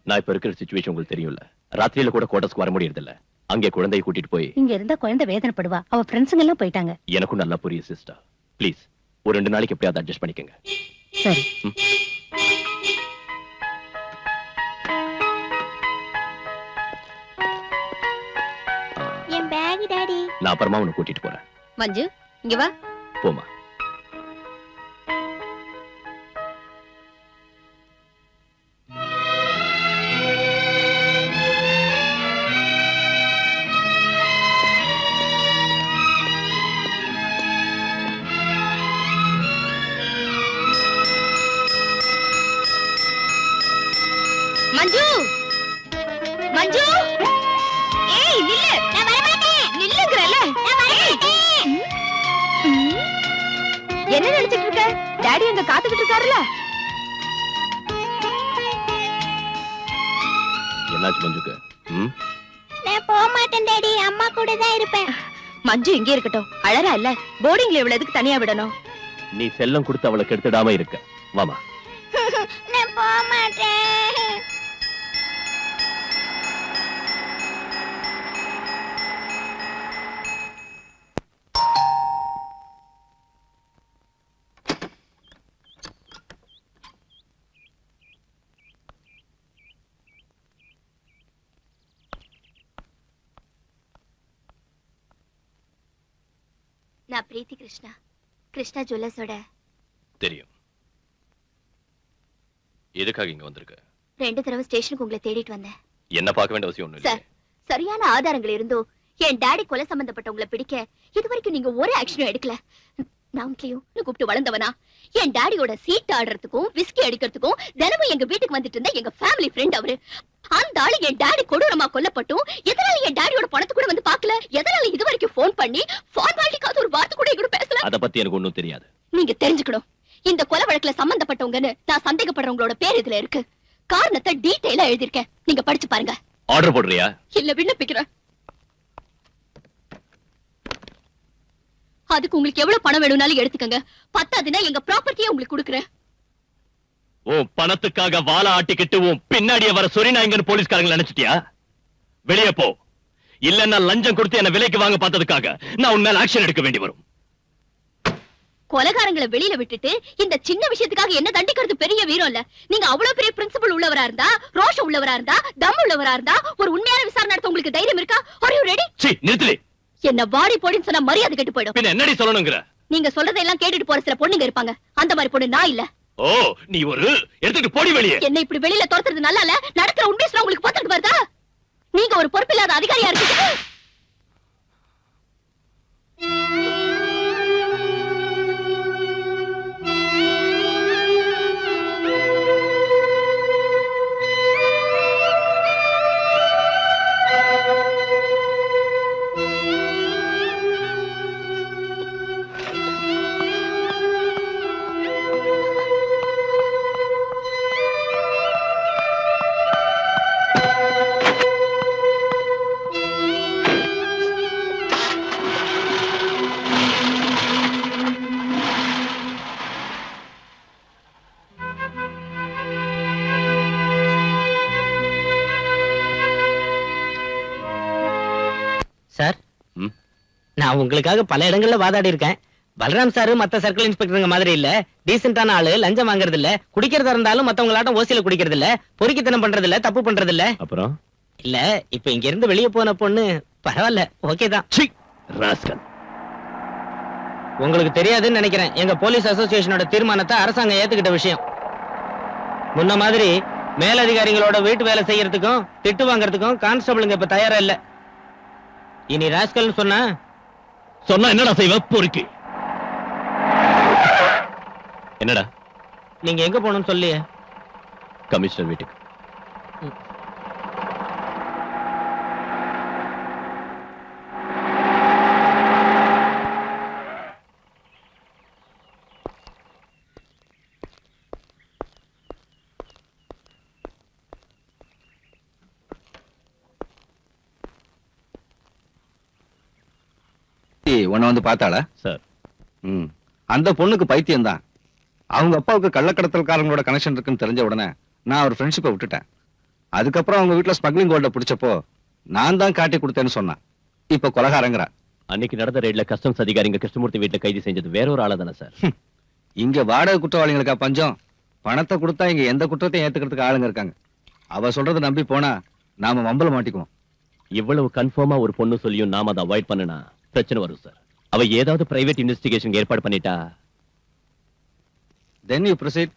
நான் இப்ப இருக்கிற சிச்சுவேஷன் உங்களுக்கு தெரியும்ல. ராத்திரியில கூட குவார்டர்ஸ்க்கு வர முடியறது இல்ல. அங்கே குழந்தையை கூட்டிட்டு போய் இங்க இருந்தா குழந்தை வேதனைப்படுவா. அவ ஃப்ரெண்ட்ஸுங்க எல்லாம் போயிட்டாங்க. எனக்கும் நல்லா புரியும் சிஸ்டர். ப்ளீஸ் ஒரு 2 நாளைக்கு எப்படியாவது அட்ஜஸ்ட் பண்ணிக்கங்க. சரி. என் பேக் டாடி. நான் அப்புறமா உன்னை கூட்டிட்டு போறேன். மஞ்சு, இங்க வா. போமா. மஞ்சு, மஞ்சு, ஏய் நில்லு. நான் வர மாட்டேன். நில்லுங்கறல. நான் வர மாட்டேன். என்ன நினைச்சிட்டு இருக்க? டாடி அங்க காத்துக்கிட்டு இருக்காருல. என்னாச்சு மஞ்சுக்கு? நான் போக மாட்டேன் டாடி, அம்மா கூட தான் இருப்பேன். மஞ்சு இங்கே இருக்கட்டும். அழறா இல்ல. போர்டிங்ல இவ்வளவு எதுக்கு தனியா விடணும்? நீ செல்லம் கொடுத்து அவளை கெடுத்துடாம இருக்க. வாமா. நான் போக மாட்டேன். நான் பிரீத்தி கிருஷ்ணா, கிருஷ்ணா ஜுவல்லர்ஸோட. தெரியும். எதுக்காக இங்க வந்திருக்க? 2 தடவை ஸ்டேஷனுக்கு உங்களை தேடிட்டு வந்தேன். என்ன பார்க்க வேண்டிய அவசியம் ஒண்ணும் இல்ல. சார், சரியான ஆதாரங்கள் இருந்தோ என் டாடி கொலை சம்பந்தப்பட்டவங்களை பிடிக்க இதுவரைக்கும் நீங்க ஒரு ஆக்ஷனும் எடுக்கல. நான் கூப்பிட்டு வளர்ந்தவனா? என் டாடியோட சீட் ஆடுறதுக்கும் விஸ்கி அடிக்கிறதுக்கும் தினமும் எங்க வீட்டுக்கு வந்துட்டு இருந்த எங்க ஃபேமிலி ஃப்ரெண்ட் அவரு. அந்த ஆளு என் டாடி கொடூரமா கொல்லப்பட்டும் எதனால என் டாடியோட பணத்தை கூட வந்து பாக்கல? எதனால இதுவரைக்கும் போன் பண்ணி ஃபார்மாலிட்டிக்காக ஒரு வார்த்தை கூட கூட பேசல? அத பத்தி எனக்கு ஒண்ணும் தெரியாது. நீங்க தெரிஞ்சுக்கணும். இந்த கொலை வழக்குல சம்பந்தப்பட்டவங்கன்னு நான் சந்தேகப்படுறவங்களோட பேர் இதுல இருக்கு. காரணத்தை டீடைலா எழுதிருக்கேன். நீங்க படிச்சு பாருங்க. ஆர்டர் போடுறியா? இல்ல விண்ணப்பிக்கிறேன். அதுக்கு உங்களுக்கு எவ்வளவு பணம் வேணும்னாலும் எடுத்துக்கங்க. பத்தாதுன்னா எங்க ப்ராப்பர்ட்டியை உங்களுக்கு கொடுக்குறேன். உன் பணத்துக்காக வாழ ஆட்டிக்கிட்டு உன் பின்னாடியே வர சொரிநாயங்கன்னு போலீஸ்காரங்க நினைச்சிட்டியா? வெளியே போ, இல்லன்னா லஞ்சம் கொடுத்து என்ன விலைக்கு வாங்க பார்த்ததுக்காக நான் உன் மேல ஆக்ஷன் எடுக்க வேண்டி வரும். கொலைகாரங்களை வெளியில விட்டுட்டு இந்த சின்ன விஷயத்துக்காக என்ன தண்டிக்கிறது பெரிய வீரம் இல்ல. நீங்க அவ்வளவு பெரிய பிரின்சிபல் உள்ளவரா இருந்தா, ரோஷம் உள்ளவரா இருந்தா, தம் உள்ளவரா இருந்தா, ஒரு உண்மையான விசாரணை நடத்த உங்களுக்கு தைரியம் இருக்கா? Are you ready? சீ, நிறுத்துடி. என்ன பாடி போடின்னு சொன்னா மரியாதை கெட்டு போயிடும். பின்ன என்னடி சொல்லணும்ங்கற? நீங்க சொல்றதெல்லாம் கேட்டுட்டு போற சில பொண்ணுங்க இருப்பாங்க. அந்த மாதிரி பொண்ணு நான் இல்ல. ஓ, நீ ஒரு எடுத்துட்டு போடி வெளியே. என்ன இப்படி வெளியில துரத்துறது நல்லா இல்ல. நடக்கிற உண்மை சொல்ல உங்களுக்கு பார்த்துட்டு வருதா? நீங்க ஒரு பொறுப்பில்லாத அதிகாரியா இருக்கீங்க. சார், நான் உங்களுக்காக பல இடங்கள்ல வாதாடி இருக்கேன். பலராம் சார் மத்த சர்க்கிள் இன்ஸ்பெக்டருங்க மாதிரி இல்ல. டீசென்டான ஆளு, லஞ்சம் வாங்குறது இல்ல, குடிக்கிறதா இருந்தாலும் மத்தவங்களாட்டம் ஓசியில குடிக்கிறது இல்ல, பொறுக்கித்தனம் பண்றது இல்ல, தப்பு பண்றது இல்ல. அப்புறம் இல்ல, இப்ப இங்க இருந்து வெளியே போன பொண்ணு பரவாயில்ல, ஓகே தான். சீ, ராஸ்கல். உங்களுக்கு தெரியாதுன்னு நினைக்கிறேன், எங்க போலீஸ் அசோசியேஷனோட தீர்மானத்தை அரசாங்கம் ஏத்துக்கிட்ட விஷயம். முன்ன மாதிரி மேலதிகாரிகளோட வீட்டு வேலை செய்யறதுக்கும் திட்டு வாங்குறதுக்கும் கான்ஸ்டபிளுங்க இப்ப தயாரா இல்ல. இனி ராஸ்கல் சொன்னா என்னடா செய்வ? பொறுக்கி. என்னடா? நீங்க எங்க போகணும்னு சொல்லியே. கமிஷனர் வீட்டுக்கு. உன்னை வந்து பார்த்தாளா? சார், அந்த பொண்ணுக்கு பைத்தியம் தான். அவங்க அப்பாவுக்கு கள்ளக்கடத்தல்காரங்களோட கனெக்ஷன் இருக்குன்னு தெரிஞ்ச உடனே நான் ஒரு ஃப்ரெண்ட்ஷிப்பை விட்டுட்டேன். அதுக்கப்புறம் அவங்க வீட்டுல ஸ்மக்லிங் கோல்ட பிடிச்சப்போ நான் தான் காட்டி கொடுத்தேன்னு சொன்னான். இப்ப கொலகாரங்கிறா. அன்னைக்கு நடந்த ரெய்ட்ல கஸ்டம்ஸ் அதிகாரிங்க கிருஷ்ணமூர்த்தி வீட்டுல கைது செஞ்சது வேற ஒரு ஆளா தானே சார்? இங்க வாடகை குற்றவாளிகளுக்கா பஞ்சம்? பணத்தை கொடுத்தா இங்க எந்த குற்றத்தையும் ஏத்துக்கிறதுக்கு ஆளுங்க இருக்காங்க. அவ சொல்றதை நம்பி போனா நாம மம்பல மாட்டிக்குவோம். இவ்வளவு கன்ஃபார்மா ஒரு பொண்ணு சொல்லியும் நாம அதை அவாய்ட் பண்ணனா பிரச்சனை வரும் சார். அவ ஏதாவது பிரைவேட் இன்வெஸ்டிகேஷன் ஏற்பாடு பண்ணிட்டா then you proceed.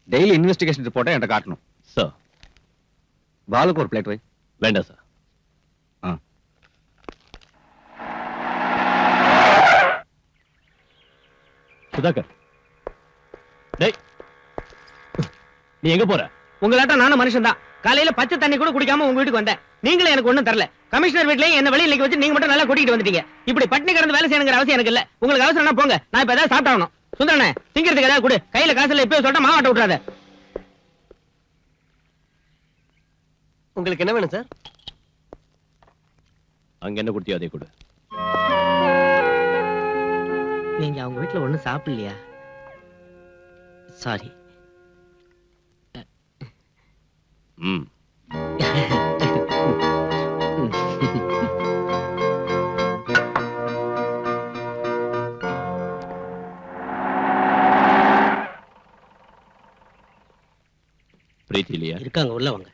Daily investigation ரிப்போர்ட்டை என்கிட்ட காட்டணும். சார். பாலுக்கு ஒரு பிளேட் வை. வேண்டாம் சார். சுதாகர், டேய், நீ எங்க போற? உங்களாட்ட நானும் மனுஷன் தான். காலையில பச்சை தண்ணி கூட குடிக்காம உங்க வீட்டுக்கு வந்தேன். நீங்களும் எனக்கு ஒண்ணும் தரல. கமிஷனர் வீட்லயும் என்ன வெளியில நிக்க வச்சு நீங்க மட்டும் நல்லா கூட்டிட்டு வந்துட்டீங்க. இப்படி பட்டினி கிடந்து வேலை செய்யணுங்கிற அவசியம் எனக்கு இல்ல. உங்களுக்கு அவசரம்னா போங்க, நான் இப்ப ஏதாவது சாப்பிட்டாகணும். சுந்தரனே, திங்கிறதுக்கு ஏதாவது கொடு. கையில காசு இல்ல, இப்பவே சொல்லிட்டு மாவாட்ட விட்டுறாத. உங்களுக்கு என்ன வேணும் சார்? அங்க என்ன கொடுத்தியோ அதே கொடு. நீங்க அவங்க வீட்டுல ஒண்ணும் சாப்பிடலையா? சாரி. பிரீத்தி இல்லையா? இருக்காங்க, உள்ள வாங்க.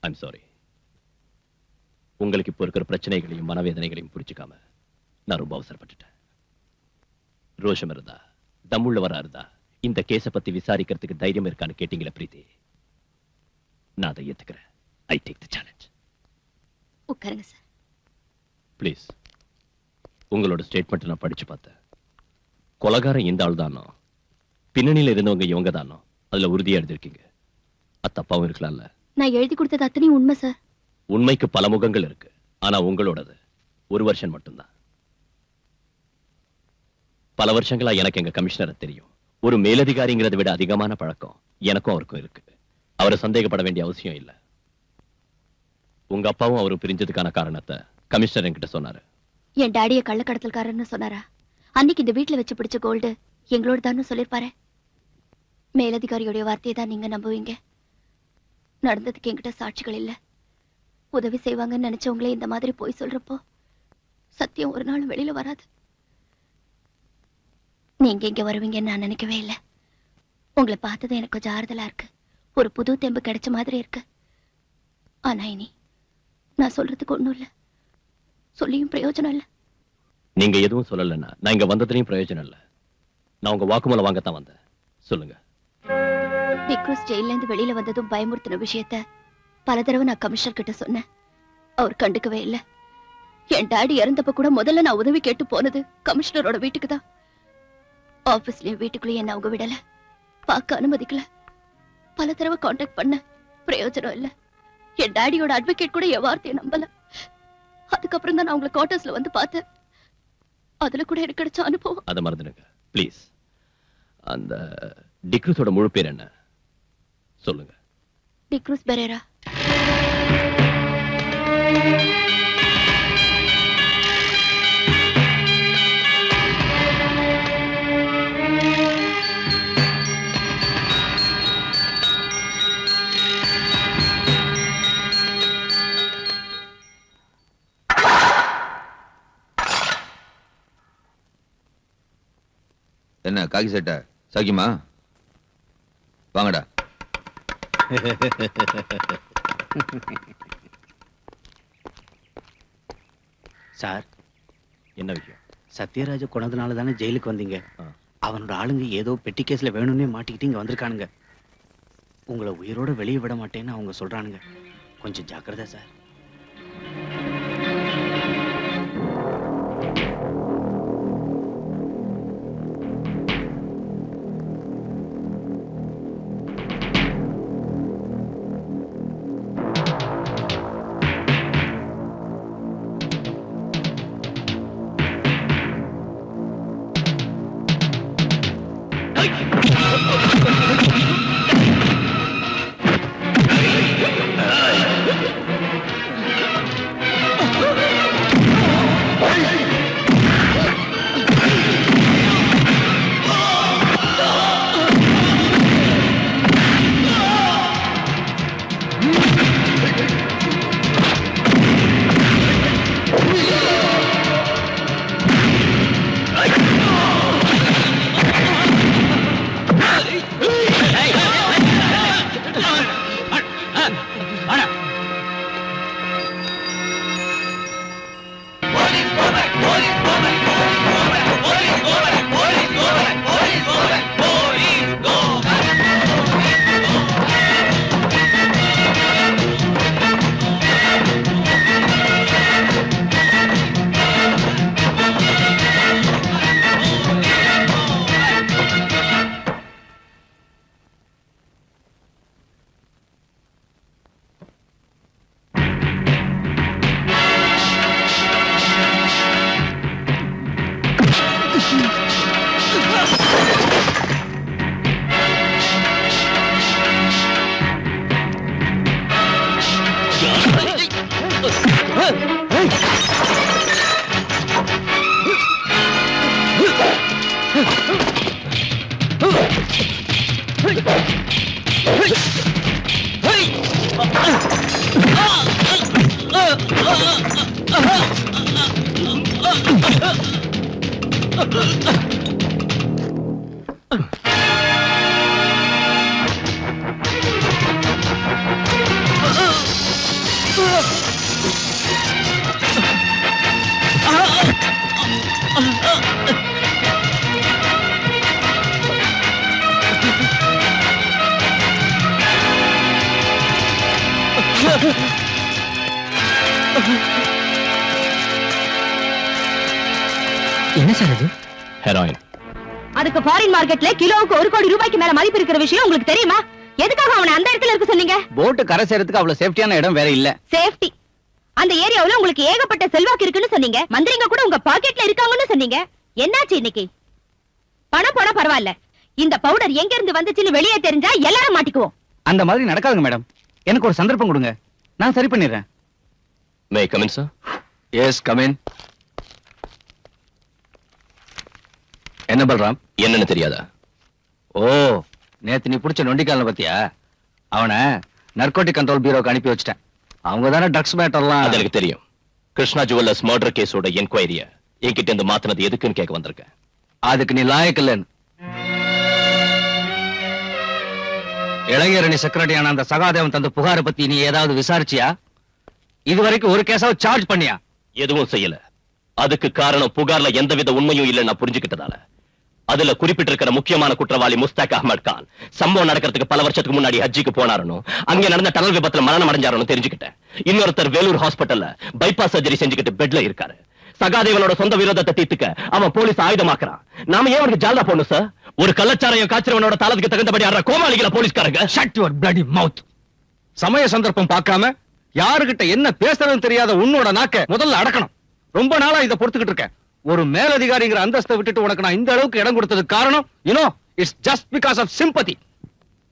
I'm sorry. உங்களுக்கு இப்போ இருக்கிற பிரச்சனைகளையும் மனவேதனைகளையும் புரிஞ்சுக்காம நான் ரொம்ப அவசரப்பட்டுட்டேன். ரோஷம் இருந்தா, தம்முள்ளவரா இருந்தா இந்த கேஸ பத்தி விசாரிக்கிறதுக்கு தைரியம் இருக்கான்னு கேட்டீங்களா பிரீத்தி? நான் அதை ஏத்துக்கிறேன். I take the challenge. உட்காருங்க சார். ப்ளீஸ். உங்களோட ஸ்டேட்மெண்ட் நான் படிச்சு பார்த்தேன். கொலகாரம் இந்த ஆள் தானோ, பின்னணியில இருந்தவங்க இவங்க தானோ, அதுல உறுதியா எழுதிருக்கீங்க. அது தப்பாவும் இருக்கலாம்ல? நான் எழுதி கொடுத்தது அத்தனையும் உண்மை சார். உண்மைக்கு பல முகங்கள் இருக்கு. ஆனா உங்களோடது ஒரு வருஷம் மட்டும்தான். பல வருஷங்களா எனக்கு எங்க கமிஷனரை தெரியும். ஒரு மேலதிகாரிங்கிறத விட அதிகமான பழக்கம் எனக்கும் அவருக்கும் இருக்கு. அவரை சந்தேகப்பட வேண்டிய அவசியம் இல்லை. உங்க அப்பாவும் அவரும் பிரிஞ்சதுக்கான காரணத்தை கமிஷனர் என்கிட்ட சொன்னாரு. என் டாடிய கள்ளக்கடத்தல்காரன்னு சொன்னாரா? அன்னைக்கு இந்த வீட்டுல வச்சு பிடிச்ச கோல்டு எங்களோட தான் சொல்லிருப்பாரு. மேலதிகாரியோடைய வார்த்தையை தான் நீங்க நம்புவீங்க. நடந்ததுக்கு என்கிட்ட சாட்சிகள் இல்ல. உதவி செய்வாங்கன்னு நினைச்சவங்களே இந்த மாதிரி போய் சொல்றப்போ சத்தியம் ஒரு நாள் வெளியில வராது. நீங்க இங்க வருவீங்கன்னு நான் நினைக்கவே இல்லை. உங்களை பார்த்தது எனக்கு கொஞ்சம் ஆறுதலா இருக்கு. ஒரு புது தெம்பு கிடைச்ச மாதிரி இருக்கு. ஆனா இனி நான் சொல்றதுக்கு ஒண்ணும் இல்ல, சொல்லியும் பிரயோஜனம் இல்ல. நீங்க எதுவும் சொல்லலன்னா நான் இங்க வந்ததுலயும் பிரயோஜனம் இல்ல. நான் உங்க வாக்குமூலம் வாங்கத்தான் வந்தேன். சொல்லுங்க. டிக்ரூஸ் ஜெயில இருந்து வெளியில வந்ததும் பயமுறுத்தின விஷயத்த பல தடவை நான் கமிஷனர் கிட்ட சொன்னேன். அவர் கண்டுக்கவே இல்ல. என் டாடி இறந்தப்ப கூட முதல்ல நான் உதவி கேட்டு போனது கமிஷனரோட வீட்டுக்கு தான். ஆபீஸ்லயும் வீட்டுக்குள்ளேயும் என்ன அவங்க விடல, பார்க்க அனுமதிக்கல. பல தடவை கான்டாக்ட் பண்ண, பிரயோஜனம் இல்ல. என் டாடியோட அட்வொகேட் கூட என் வார்த்தையை நம்பல. அதுக்கப்புறம் தான் நான் உங்களை குவார்டர்ஸ்ல வந்து பார்த்தேன். அதுல கூட எனக்கு கிடைச்ச அனுபவம். அதை மறந்துடுங்க ப்ளீஸ். அந்த டிக்ரூஸோட முழு பேர் என்ன சொல்லுங்க. டிக்ரூஸ் பெரேரா. என்ன காக்கி சட்டை சாக்கிமா? வாங்கடா. சார், என்ன விஷயம்? சத்யராஜ கொண்டதுனால தானே ஜெயிலுக்கு வந்தீங்க. ஆ. அவனோட ஆளுங்க ஏதோ பெட்டி கேஸ்ல வேணும்னே மாட்டிக்கிட்டு இங்க வந்திருக்கானுங்க. உங்களை உயிரோட வெளியே விட மாட்டேன்னு அவங்க சொல்றானுங்க. கொஞ்சம் ஜாக்கிரதை சார். என்ன சார் அது? ஹெராயின். அதுக்கு ஃபாரின் மார்க்கெட்ல கிலோவுக்கு 1 கோடி ரூபாய்க்கு மேல மதிப்பு இருக்கிற விஷயம் உங்களுக்கு தெரியுமா? எதுக்காக அவனை அந்த இடத்துல இருக்க சொன்னீங்க? போட்டு கரை சேரத்துக்கு அவ்வளவு சேஃப்டியான இடம் வேற இல்ல. சேஃப்டி. அந்த ஏரியாவுல உங்களுக்கு ஏகப்பட்ட செல்வாக்கு இருக்குன்னு சொன்னீங்க. மந்திரிங்க கூட உங்க பாக்கெட்ல இருக்காங்கன்னு சொன்னீங்க. என்னாச்சு இன்னைக்கு? பணம் போனா பரவாயில்ல. இந்த பவுடர் எங்க இருந்து வந்துச்சுன்னு வெளியே தெரிஞ்சா எல்லாரும் மாட்டிக்குவோம். அந்த மாதிரி நடக்காதுங்க மேடம். எனக்கு ஒரு சந்தர்ப்பம் கொடுங்க, நான் சரி பண்ணிடுறேன். May come in sir? Yes come in. என்ன பல்ராம்? என்னன்னு தெரியாதா? ஓ, நேத்து நீ புடிச்ச நொண்டிக்கால பத்தியா? அவனை நர்கோட்டிக் கண்ட்ரோல் பியூரோக்கு அனுப்பி வச்சிட்டேன். அவங்க தானே ட்ரக்ஸ் மேட்டர்லாம். அது எனக்கு தெரியும். கிருஷ்ணா ஜுவல்லர்ஸ் மர்டர் கேஸோட என்கொயரிய என்கிட்ட இருந்து மாத்தினது எதுக்குன்னு கேட்க வந்திருக்கேன். அதுக்கு நீ லாயக்கு இல்லன்னு. இளைஞரணி செக்ரட்டரியான அந்த சகாதேவன் தந்த புகாரை பத்தி நீ ஏதாவது விசாரிச்சியா? இதுவரைக்கும் ஒரு கேஸாவது சார்ஜ் பண்ணியா? எதுவும் செய்யல. அதுக்கு காரணம் புகார்ல எந்தவித உண்மையும் இல்லைன்னு நான் புரிஞ்சுக்கிட்டதால. அதுல குறிப்பிட்டிருக்கிற முக்கியமான குற்றவாளி முஸ்தாக் அஹ்மத் கான் சம்பவம் நடக்கிறதுக்கு பல வருஷத்துக்கு முன்னாடி ஹஜ்ஜிக்கு போனாருன்னு, அங்க நடந்த டனல் விபத்துல மரணம் அடைஞ்சாருன்னு தெரிஞ்சுக்கிட்டேன். இன்னொருத்தர் வேலூர் ஹாஸ்பிட்டல்ல பைபாஸ் சர்ஜரி செஞ்சுக்கிட்டு பெட்ல இருக்காரு. சகாதேவனோட சொந்த விரோதத்தை தீர்த்துக்க அவன் போலீஸ் ஆயுதமாக்குறான். நாம ஏன் அவனுக்கு ஜால்தா போடணும் சார்? ஒரு கள்ளச்சாரையும் காய்ச்சறவனோட தாளத்துக்கு தகுந்தபடி ஆடுற கோமாளிகள போலீஸ்காரங்க. ஷட் யுவர் பிளடி மவுத். சமய சந்தர்ப்பம் பார்க்காம யாருகிட்ட என்ன பேசுறதுன்னு தெரியாத உன்னோட நாக்க முதல்ல அடக்கணும். ரொம்ப நாளா இதை பொறுத்துக்கிட்டு இருக்கேன். ஒரு மேலதிகாரிங்கிற அந்தஸ்தை விட்டுட்டு உனக்கு நான் இந்த அளவுக்கு இடம் கொடுத்ததுக்கு காரணம் it's just because of sympathy.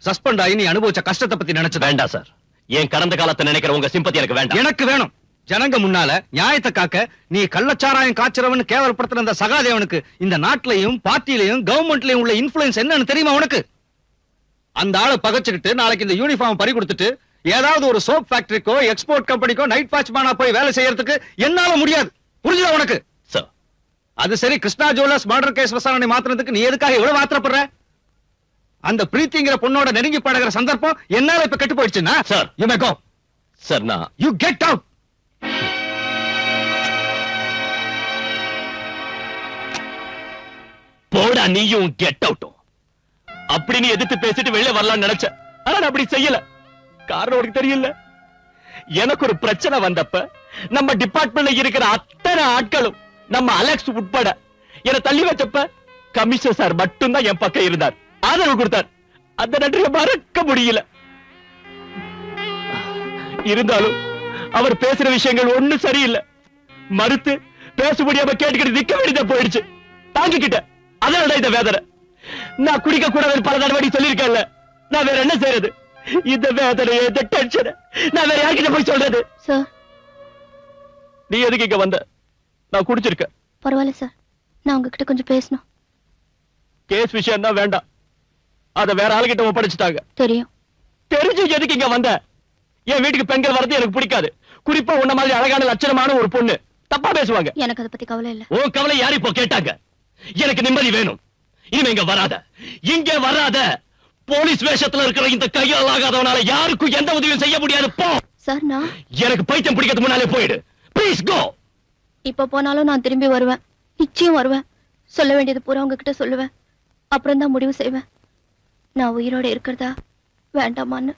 Suspend ஆகி நீ அனுபவிச்ச கஷ்டத்தை பத்தி நினைச்சு வேண்டாம் சார். என் கடந்த காலத்தை நினைக்கிற உங்க சிம்பத்தி எனக்கு வேண்டாம். எனக்கு வேணும். ஜனங்க முன்னால நியாயத்தை காக்க நீ கள்ளச்சாராயம் காய்ச்சறவன் கேவலப்படுத்துற அந்த சகாதேவனுக்கு இந்த நாட்டிலையும் பார்ட்டிலையும் கவர்மெண்ட்லயும் உள்ள இன்ஃபுளுன்ஸ் என்னன்னு தெரியுமா உனக்கு? அந்த ஆளை பகச்சுக்கிட்டு நாளைக்கு இந்த யூனிஃபார்ம் பறி கொடுத்துட்டு ஏதாவது ஒரு சோப் ஃபேக்டரிக்கோ எக்ஸ்போர்ட் கம்பெனிக்கோ நைட் வாட்ச்மேனா போய் வேலை செய்யறதுக்கு என்னால முடியாது. புரிஞ்சுதா உனக்கு? சார், அது சரி. கிருஷ்ணா ஜுவல்லர்ஸ் மர்டர் கேஸ் விசாரணை மாத்திரத்துக்கு நீ எதுக்காக இவ்வளவு ஆத்திரப்படுற? அந்த பிரீத்திங்கிற பொண்ணோட நெருங்கி பழகிற சந்தர்ப்பம் என்னால இப்ப கெட்டு போயிடுச்சுன்னா sir, you may go. Sir, நான் யூ கெட் அவுட். போடா நீயும் கெட் அவுட்டும். அப்படி நீ எதிர்த்து பேசிட்டு வெளியே வரலாம்னு நினைச்ச. ஆனா நான் அப்படி செய்யல. காரணம் உனக்கு தெரியல. எனக்கு ஒரு பிரச்சனை வந்தப்ப நம்ம டிபார்ட்மெண்ட்ல இருக்கிற அத்தனை ஆட்களும் நம்ம அலெக்ஸ் உட்பட என்ன தள்ளி வச்சப்ப கமிஷனர் சார் மட்டும்தான் என் பக்கம் இருந்தார், ஆதரவு கொடுத்தார். அந்த நன்றியை மறக்க முடியல. இருந்தாலும் அவர் பேசுற விஷயங்கள் ஒண்ணும் சரியில்லை. மறுத்து பேச முடியாம கேட்டுக்கிட்டு நிக்க வேண்டியதா போயிடுச்சு. தாங்கிக்கிட்ட. அதனால இந்த வேதனை. நான் குடிக்க கூடாது பல தடவை சொல்லியிருக்கேன்ல. நான் வேற என்ன செய்யறது? இந்த வேதனை, இந்த டென்ஷன் நான் வேற யார்கிட்ட போய் சொல்றது? சார், நீ எதுக்கு இங்க வந்த? நான் குடிச்சிருக்க. பரவாயில்ல சார், நான் உங்ககிட்ட கொஞ்சம் பேசணும். கேஸ் விஷயம் தான் வேண்டாம். அத வேற ஆளுகிட்ட ஒப்படைச்சிட்டாங்க. தெரியும். தெரிஞ்சு எதுக்கு இங்க வந்த? என் வீட்டுக்கு பெண்கள் வரது எனக்கு பிடிக்காது. குறிப்பா உன்ன மாதிரி அழகான லட்சணமான ஒரு பொண்ணு தப்பா பேசுவாங்க. எனக்கு அதை பத்தி கவலை இல்ல. உன் கவலை யாரு இப்போ கேட்டாங்க? எனக்கு நிம்மதி வேணும். இனிமே இங்க வராத, இங்க வராத. போலீஸ் வேஷத்துல இருக்கிற இந்த கையால் ஆகாதவனால யாருக்கும் எந்த உதவியும் செய்ய முடியாது. போ. சார், நான் எனக்கு பைத்தியம் பிடிக்கிறதுக்கு முன்னாலே போயிடு. Please go. இப்ப போனாலும் நான் திரும்பி வருவேன். நிச்சயம் வருவேன். சொல்ல வேண்டியது பூரா உங்ககிட்ட சொல்லுவேன். அப்புறம் தான் முடிவு செய்வேன் நான் உயிரோட இருக்கிறதா வேண்டாமான்னு.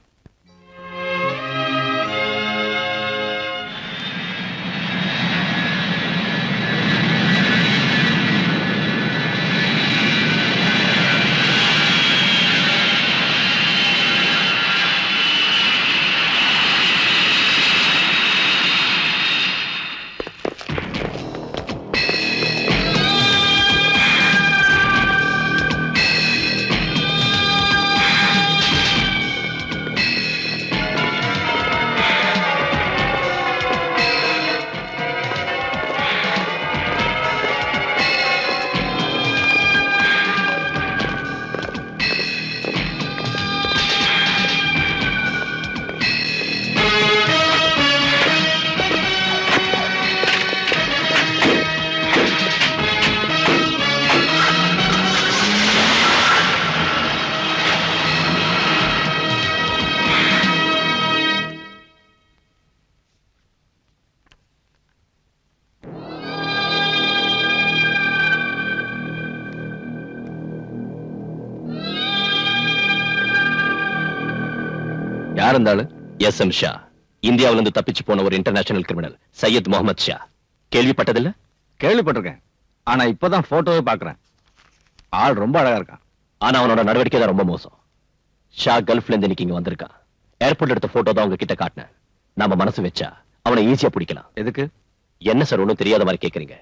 யார் இருந்தாலும் எஸ்.எம். ஷா. இந்தியாவில இருந்து தப்பிச்சு போன ஒரு இன்டர்நேஷனல் கிரிமினல் சையத் முகமது ஷா. கேள்விப்பட்டதில்ல? கேள்விப்பட்டிருக்கேன், ஆனா இப்பதான் போட்டோவே பாக்குறேன். ஆள் ரொம்ப அழகா இருக்கான். ஆனா அவனோட நடவடிக்கை தான் ரொம்ப மோசம். ஷா கல்ஃப்ல இருந்து இன்னைக்கு இங்க வந்திருக்கான். ஏர்போர்ட்ல எடுத்த போட்டோ தான் உங்ககிட்ட காட்டினேன். நாம மனசு வச்சா அவனை ஈஸியா பிடிக்கலாம். எதுக்கு? என்ன சார் ஒண்ணும் தெரியாத மாதிரி கேக்குறீங்க?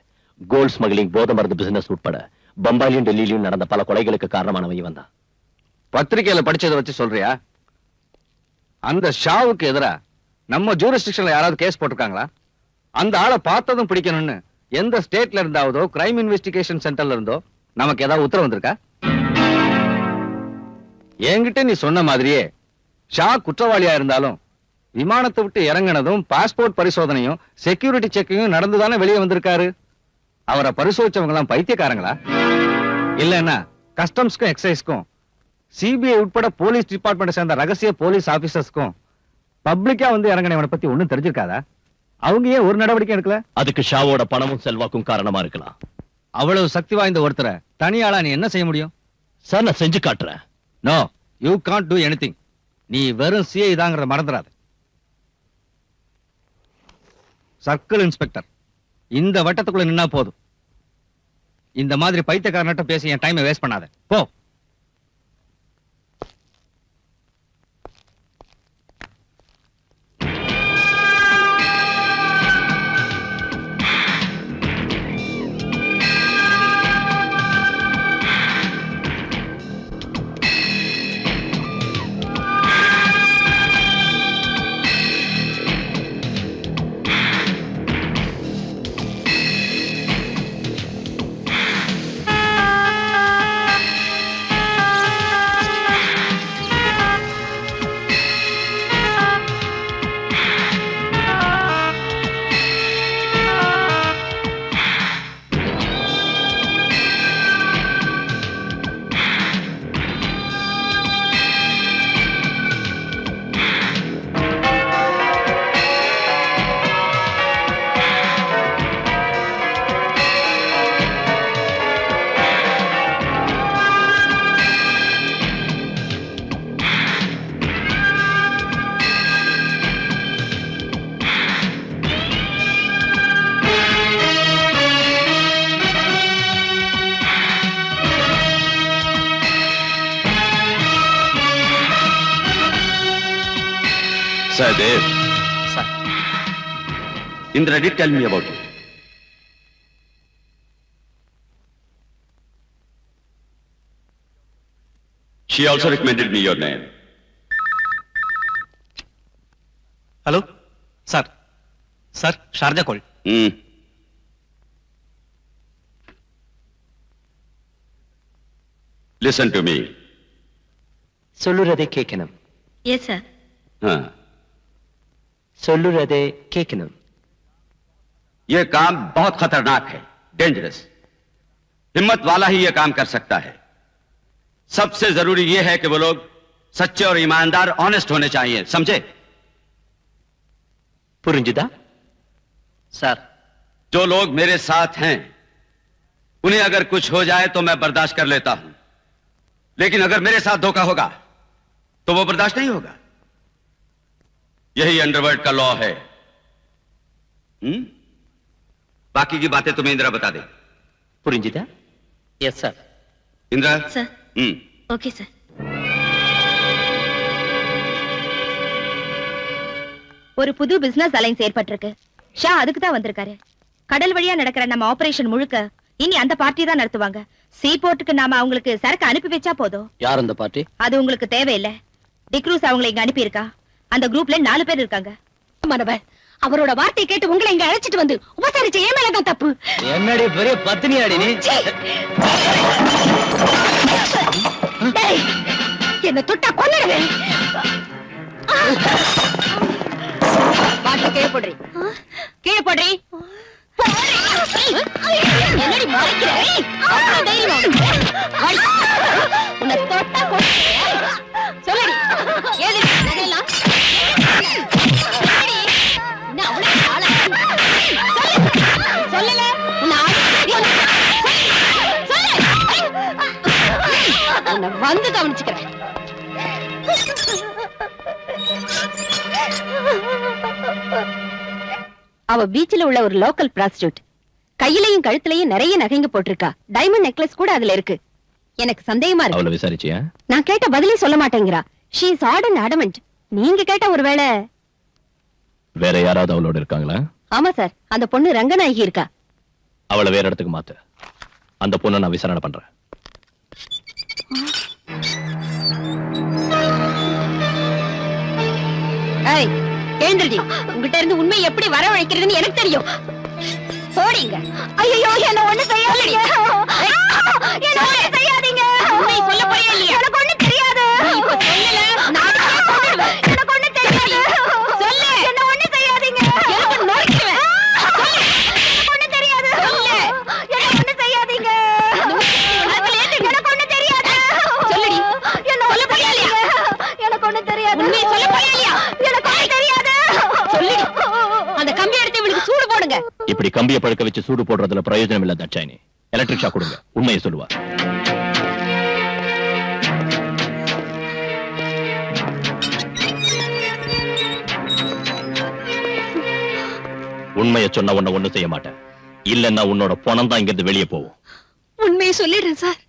கோல்ட் ஸ்மக்லிங், போதை மருந்து பிசினஸ் உட்பட பம்பாயிலும் டெல்லியிலும் நடந்த பல கொலைகளுக்கு காரணமானவன் இவன் தான். பத்திரிகையில படிச்சதை வச்சு சொல்றியா? அந்த ஷாவுக்கு எதிரா நம்ம ஜூரிஸ்டிக்ஷன்ல யாராவது கேஸ் போட்டிருக்காங்களா? அந்த ஆளை பார்த்ததும் பிடிக்கணும்னு எந்த ஸ்டேட்ல இருந்தாவதோ கிரைம் இன்வெஸ்டிகேஷன் சென்டர்ல இருந்தோ நமக்கு ஏதாவது உத்தரவு வந்திருக்கா? என்கிட்ட நீ சொன்ன மாதிரியே ஷா குற்றவாளியா இருந்தாலும் விமானத்தை விட்டு இறங்கினதும் பாஸ்போர்ட் பரிசோதனையும் செக்யூரிட்டி செக்கிங்கும் நடந்துதானே வெளியே வந்திருக்காரு. அவரை பரிசோதிச்சவங்க எல்லாம் பைத்தியக்காரங்களா? இல்லன்னா கஸ்டம்ஸ்க்கும் எக்ஸைஸ்க்கும் சிபிஐ உட்பட போலீஸ் டிபார்ட்மெண்ட் சேர்ந்த ரகசிய போலீஸ் ஆபீசர்ஸ்க்கும் பப்ளிக்கா வந்து இறங்கினவனை பத்தி ஒண்ணும் தெரிஞ்சிருக்காதா? அவங்க ஏன் ஒரு நடவடிக்கை எடுக்கல? அதுக்கு ஷாவோட பணமும் செல்வாக்கும் காரணமா இருக்கலாம். அவ்வளவு சக்தி வாய்ந்த ஒருத்தரை தனியாளா நீ என்ன செய்ய முடியும்? சார் நான் செஞ்சு காட்டுறேன். No, you can't do anything. நீ வெறும் சிஐ தாங்கறத மறந்துடாத. சர்க்கிள் இன்ஸ்பெக்டர் இந்த வட்டத்துக்குள்ள நின்னா போதும். இந்த மாதிரி பைத்தியக்காரன்ட்ட பேசி என் டைமை வேஸ்ட் பண்ணாத. போ. Sahadev. Sir. Indra did tell me about you. She also recommended me your name. Hello sir. Sir Sharjah call. Listen to me. சொல்லுறதை கேட்கணும். Yes sir. हाँ. சொல்லுறதை கேட்கணும். ये काम बहुत खतरनाक है, डेंजरस. हिम्मत वाला ही ये काम कर सकता है. सबसे जरूरी ये है कि वो लोग सच्चे और ईमानदार, ऑनेस्ट होने चाहिए, समझे? புரிஞ்சுதா? சார் जो लोग मेरे साथ हैं, उन्हें अगर कुछ हो जाए तो मैं बर्दाश्त कर लेता हूं, लेकिन अगर मेरे साथ धोखा होगा तो वो बर्दाश्त नहीं होगा. यही अंडरवर्ल्ड का लॉ है. बाकी की बातें तुम्हें इंदिरा बता दे. புரிஞ்சுதா? Yes sir. Indira. Sir. Okay sir. ஒரு புது பிசினஸ் அலைன்ஸ் ஏற்பட்டிருக்கு. ஷா அதுக்கு தான் வந்திருக்காரு. கடல் வழியா நடக்கிற நம்ம ஆபரேஷன் முழுக்க இனி அந்த பார்ட்டி தான் நடத்துவாங்க. சீ போர்ட்டுக்கு நாம அவங்களுக்கு சரக்கு அனுப்பி வச்சா போதும். யார் அந்த பார்ட்டி? அது உங்களுக்கு தேவையில்லை. டிக்ரூஸ் அவங்களை இங்க அனுப்பி இருக்கா. அந்த குரூப்ல 4 பேர் இருக்காங்க. மனவர் அவரோட வார்த்தை கேட்டு உங்களை இங்க அழைச்சிட்டு வந்து உபசரிச்ச ஏன் மேலதான் தப்பு. என்னடி பெரிய பத்தினியாடி நீ? என்ன தொட்டா கொன்னுடுவேன். கீழே போடுறி. கீழே போடுறி. என்னடி மறைக்கிற? உன்னை தொட்டா சொல்லடி. ஏது நகையெல்லாம் சொல்லல. உன்னை வந்து கவனிச்சுக்கிறேன். அவ பீச்சில் உள்ள ஒரு லோக்கல் பிராஸ்டியூட். கையிலையும் கழுத்துலயும் நிறைய நகைங்க போட்டிருக்கா. டைமண்ட் நெக்லஸ் கூட அதுல இருக்கு. எனக்கு சந்தேகமா இருக்கு. அவளை விசாரிச்சியா? நான் கேட்ட பதிலே சொல்ல மாட்டேங்கிறா. She is odd and adamant. நீங்க கேட்ட ஒருவேளை. வேற யாராவது அவளோட இருக்காங்களா? ஆமா சார், அந்த பொண்ணு ரங்கநாயகி இருக்கா. அவளை வேற இடத்துக்கு மாத்து. அந்த பொண்ணை நான் விசாரணை பண்றேன். ஏய், எழுந்திருடி. உங்ககிட்ட இருந்து உண்மை எப்படி வரவழைக்கிறதுன்னு எனக்கு தெரியும். போடிங்க. ஐயோ, என்ன ஒண்ணு செய்யாதீங்க. என்ன ஒண்ணு செய்யாதீங்க. உண்மை சொல்ல போறியா இல்லையா? எனக்கு ஒண்ணு தெரியாது. நீ இப்ப சொல்லல, நானே சொல்லுவேன். எனக்கு ஒண்ணு தெரியாது. சொல்லு. என்ன ஒண்ணு செய்யாதீங்க. எனக்கு நோய்க்குவேன். சொல்லு. எனக்கு ஒண்ணு தெரியாது. சொல்லு. என்ன ஒண்ணு செய்யாதீங்க. எனக்கு ஒண்ணு தெரியாது. சொல்லுடி. என்ன சொல்ல போறியா இல்லையா? எனக்கு ஒண்ணு தெரியாது. உண்மை சொல்ல போறியா இல்லையா? எனக்கு ஒண்ணு தெரியாது. சொல்லுடி. அந்த கம்பி எடுத்து இவளுக்கு சூடு போடுங்க. இப்படி கம்பியை பழுக்க வச்சு சூடு போடுறதுல பிரயோஜனம் இல்ல தாட்சாயினி. எலக்ட்ரிக் ஷாக் கொடுங்க. உண்மையை சொல்லுவா. உண்மையை சொன்ன உன்னை ஒண்ணு செய்ய மாட்டேன். இல்லன்னா உன்னோட பணம் தான் இங்கிருந்து வெளியே போகும். உண்மையை சொல்லிடுறேன் சார்.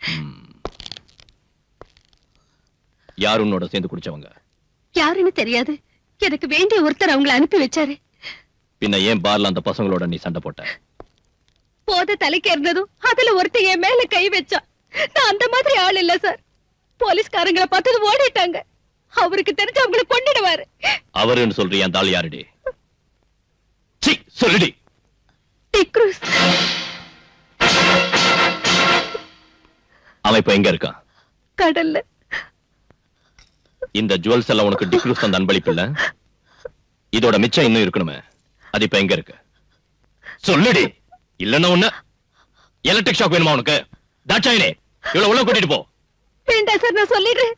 யார் உன்னோட சேர்ந்து குடிச்சவங்க? யாருன்னு தெரியாது. எனக்கு வேண்டிய ஒருத்தர் அவங்களை அனுப்பி வச்சாரு. பின்ன ஏன் பார்ல அந்த பசங்களோட நீ சண்டை போட்ட? போத தலைக்கு இருந்ததும் அதுல ஒருத்தர் என் மேல கை வச்சா. நான் அந்த மாதிரி ஆள் இல்ல சார். போலீஸ்காரங்களை பார்த்தது ஓடிட்டாங்க. அவருக்கு தெரிஞ்சு அவங்களை கொண்டுடுவாரு. அவருன்னு சொல்றியா? அந்த ஆள் யாருடி? சொல்லுடி. டிக்ரூஸ். அவன் இப்ப எங்க இருக்கான்? கடல்ல. இந்த ஜுவல்ஸ் எல்லாம் உனக்கு டிக்ரூஸ் அந்த அன்பளிப்பு இல்ல? இதோட மிச்சம் இன்னும் இருக்கணுமே. அது இப்ப எங்க இருக்கு? சொல்லுடி. இல்லன்னா ஒண்ணு எலக்ட்ரிக் ஷாக் வேணுமா உனக்கு? தாட்சாயினே, இவ்வளவு உள்ள கூட்டிட்டு போ. வேண்டாம் சார், நான் சொல்லிடுறேன்.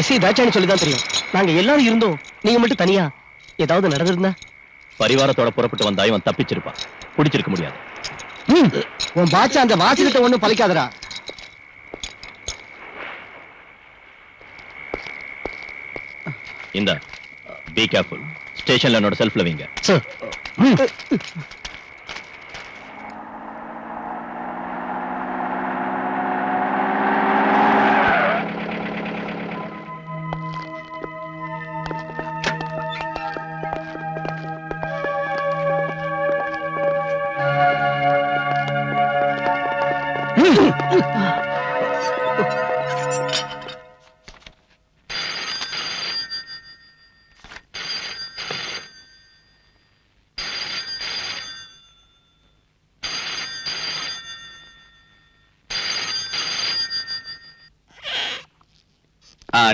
எஸ்ஐ தாச்சான்னு சொல்லிதான் தெரியும். நாங்க எல்லாரும் இருந்தோம், நீங்க மட்டும் தனியா. ஏதாவது நடந்திருந்தா? பரிவாரத்தோட புறப்பட்டு வந்தா இவன் தப்பிச்சிருப்பான், பிடிச்சிருக்க முடியாது. உன் பாச்சா அந்த வாசகத்தை ஒண்ணும் பலிக்காதடா. இந்த பி கேர்ஃபுல். ஸ்டேஷன்ல என்னோட செல்ஃப்ல வைங்க. சார்.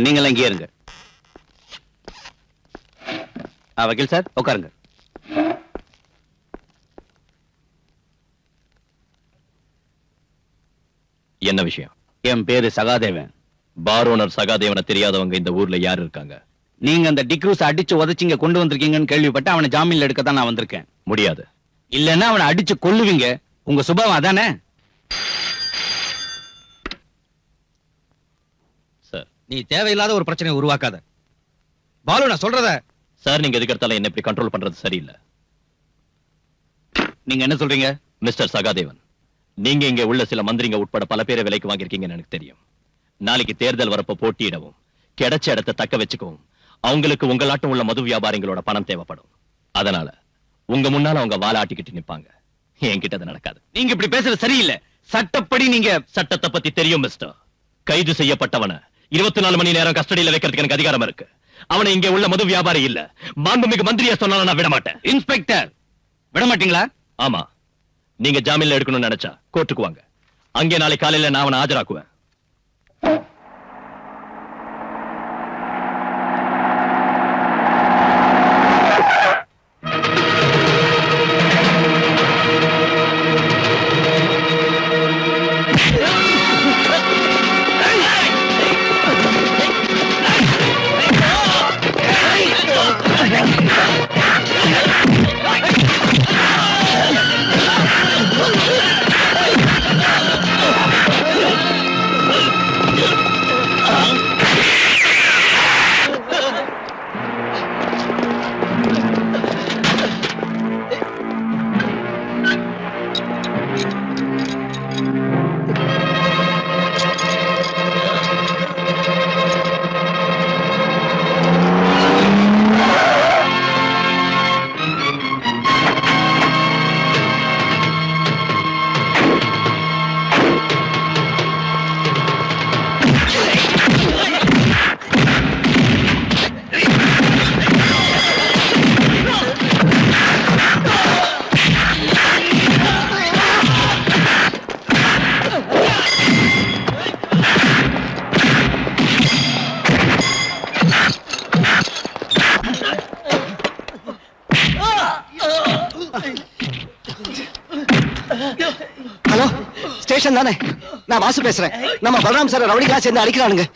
நீங்களாம் இங்கே இருங்க. வக்கீல் சார் உட்காருங்க. என்ன விஷயம்? என் பேரு சகாதேவன். பார் ஓனர் சகாதேவனை தெரியாதவங்க இந்த ஊர்ல யார் இருக்காங்க? நீங்க அந்த டிக்ரூஸ் அடிச்சு உதச்சிங்க கொண்டு வந்திருக்கீங்கன்னு கேள்விப்பட்டு அவனை ஜாமீன்ல எடுக்க தான் நான் வந்திருக்கேன். முடியாது. இல்லன்னா அவனை அடிச்சு கொல்லுவீங்க. உங்க சுபாவம் அதானே? சார், நீ தேவையில்லாத ஒரு பிரச்சனையை உருவாக்காத. பாலு, நான் சொல்றத. சார், நீங்க எதுக்கு எடுத்தாலும் என்ன இப்படி கண்ட்ரோல் பண்றது சரியில்லை. நீங்க என்ன சொல்றீங்க? மிஸ்டர் சகாதேவன், நீங்க இங்க உள்ள சில மந்திரிங்க உட்பட பல பேரை விலைக்கு வாங்கியிருக்கீங்கன்னு எனக்கு தெரியும். நாளைக்கு தேர்தல் வரப்ப போட்டியிடவும் கிடைச்ச இடத்தை தக்க வச்சுக்கவும் அவங்களுக்கு உங்களாட்டம் உள்ள மது வியாபாரிகளோட பணம் தேவைப்படும். அதனால உங்க முன்னால அவங்க வாலாட்டிக்கிட்டு நிப்பாங்க. என்கிட்ட அது நடக்காது. நீங்க இப்படி பேசுறது சரியில்லை. சட்டப்படி நீங்க சட்டத்தை பத்தி தெரியும் மிஸ்டர். கைது செய்யப்பட்டவன 24 மணி நேரம் கஸ்டடியில வைக்கிறதுக்கு எனக்கு அதிகாரம் இருக்கு. அவனை இங்க உள்ள மது வியாபாரி இல்ல, மாண்புமிகு மந்திரியா சொன்னாலும் நான் விட மாட்டேன். இன்ஸ்பெக்டர், விட மாட்டீங்களா? ஆமா, நீங்க ஜாமீன்ல எடுக்கணும்னு நினைச்சா கோர்ட்டுக்கு வாங்க. அங்கே நாளை காலையில நான் அவனை ஆஜராக்குவேன். ஹலோ, ஸ்டேஷன் தானே? நான் வாசு பேசுறேன். நம்ம பலராம் சார் ரவுடிகளா சேர்ந்து அடிக்கிறானுங்க.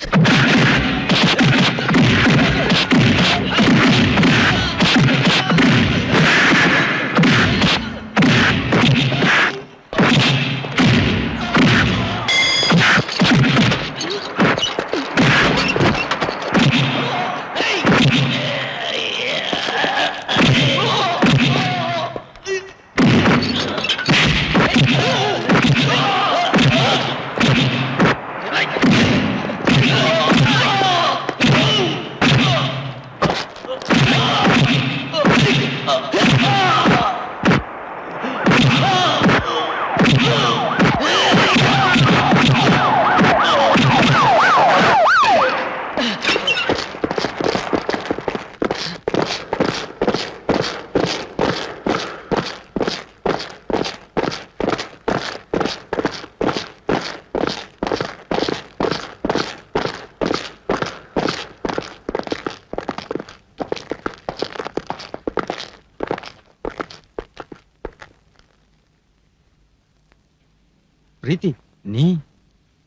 பிரீத்தி, நீ?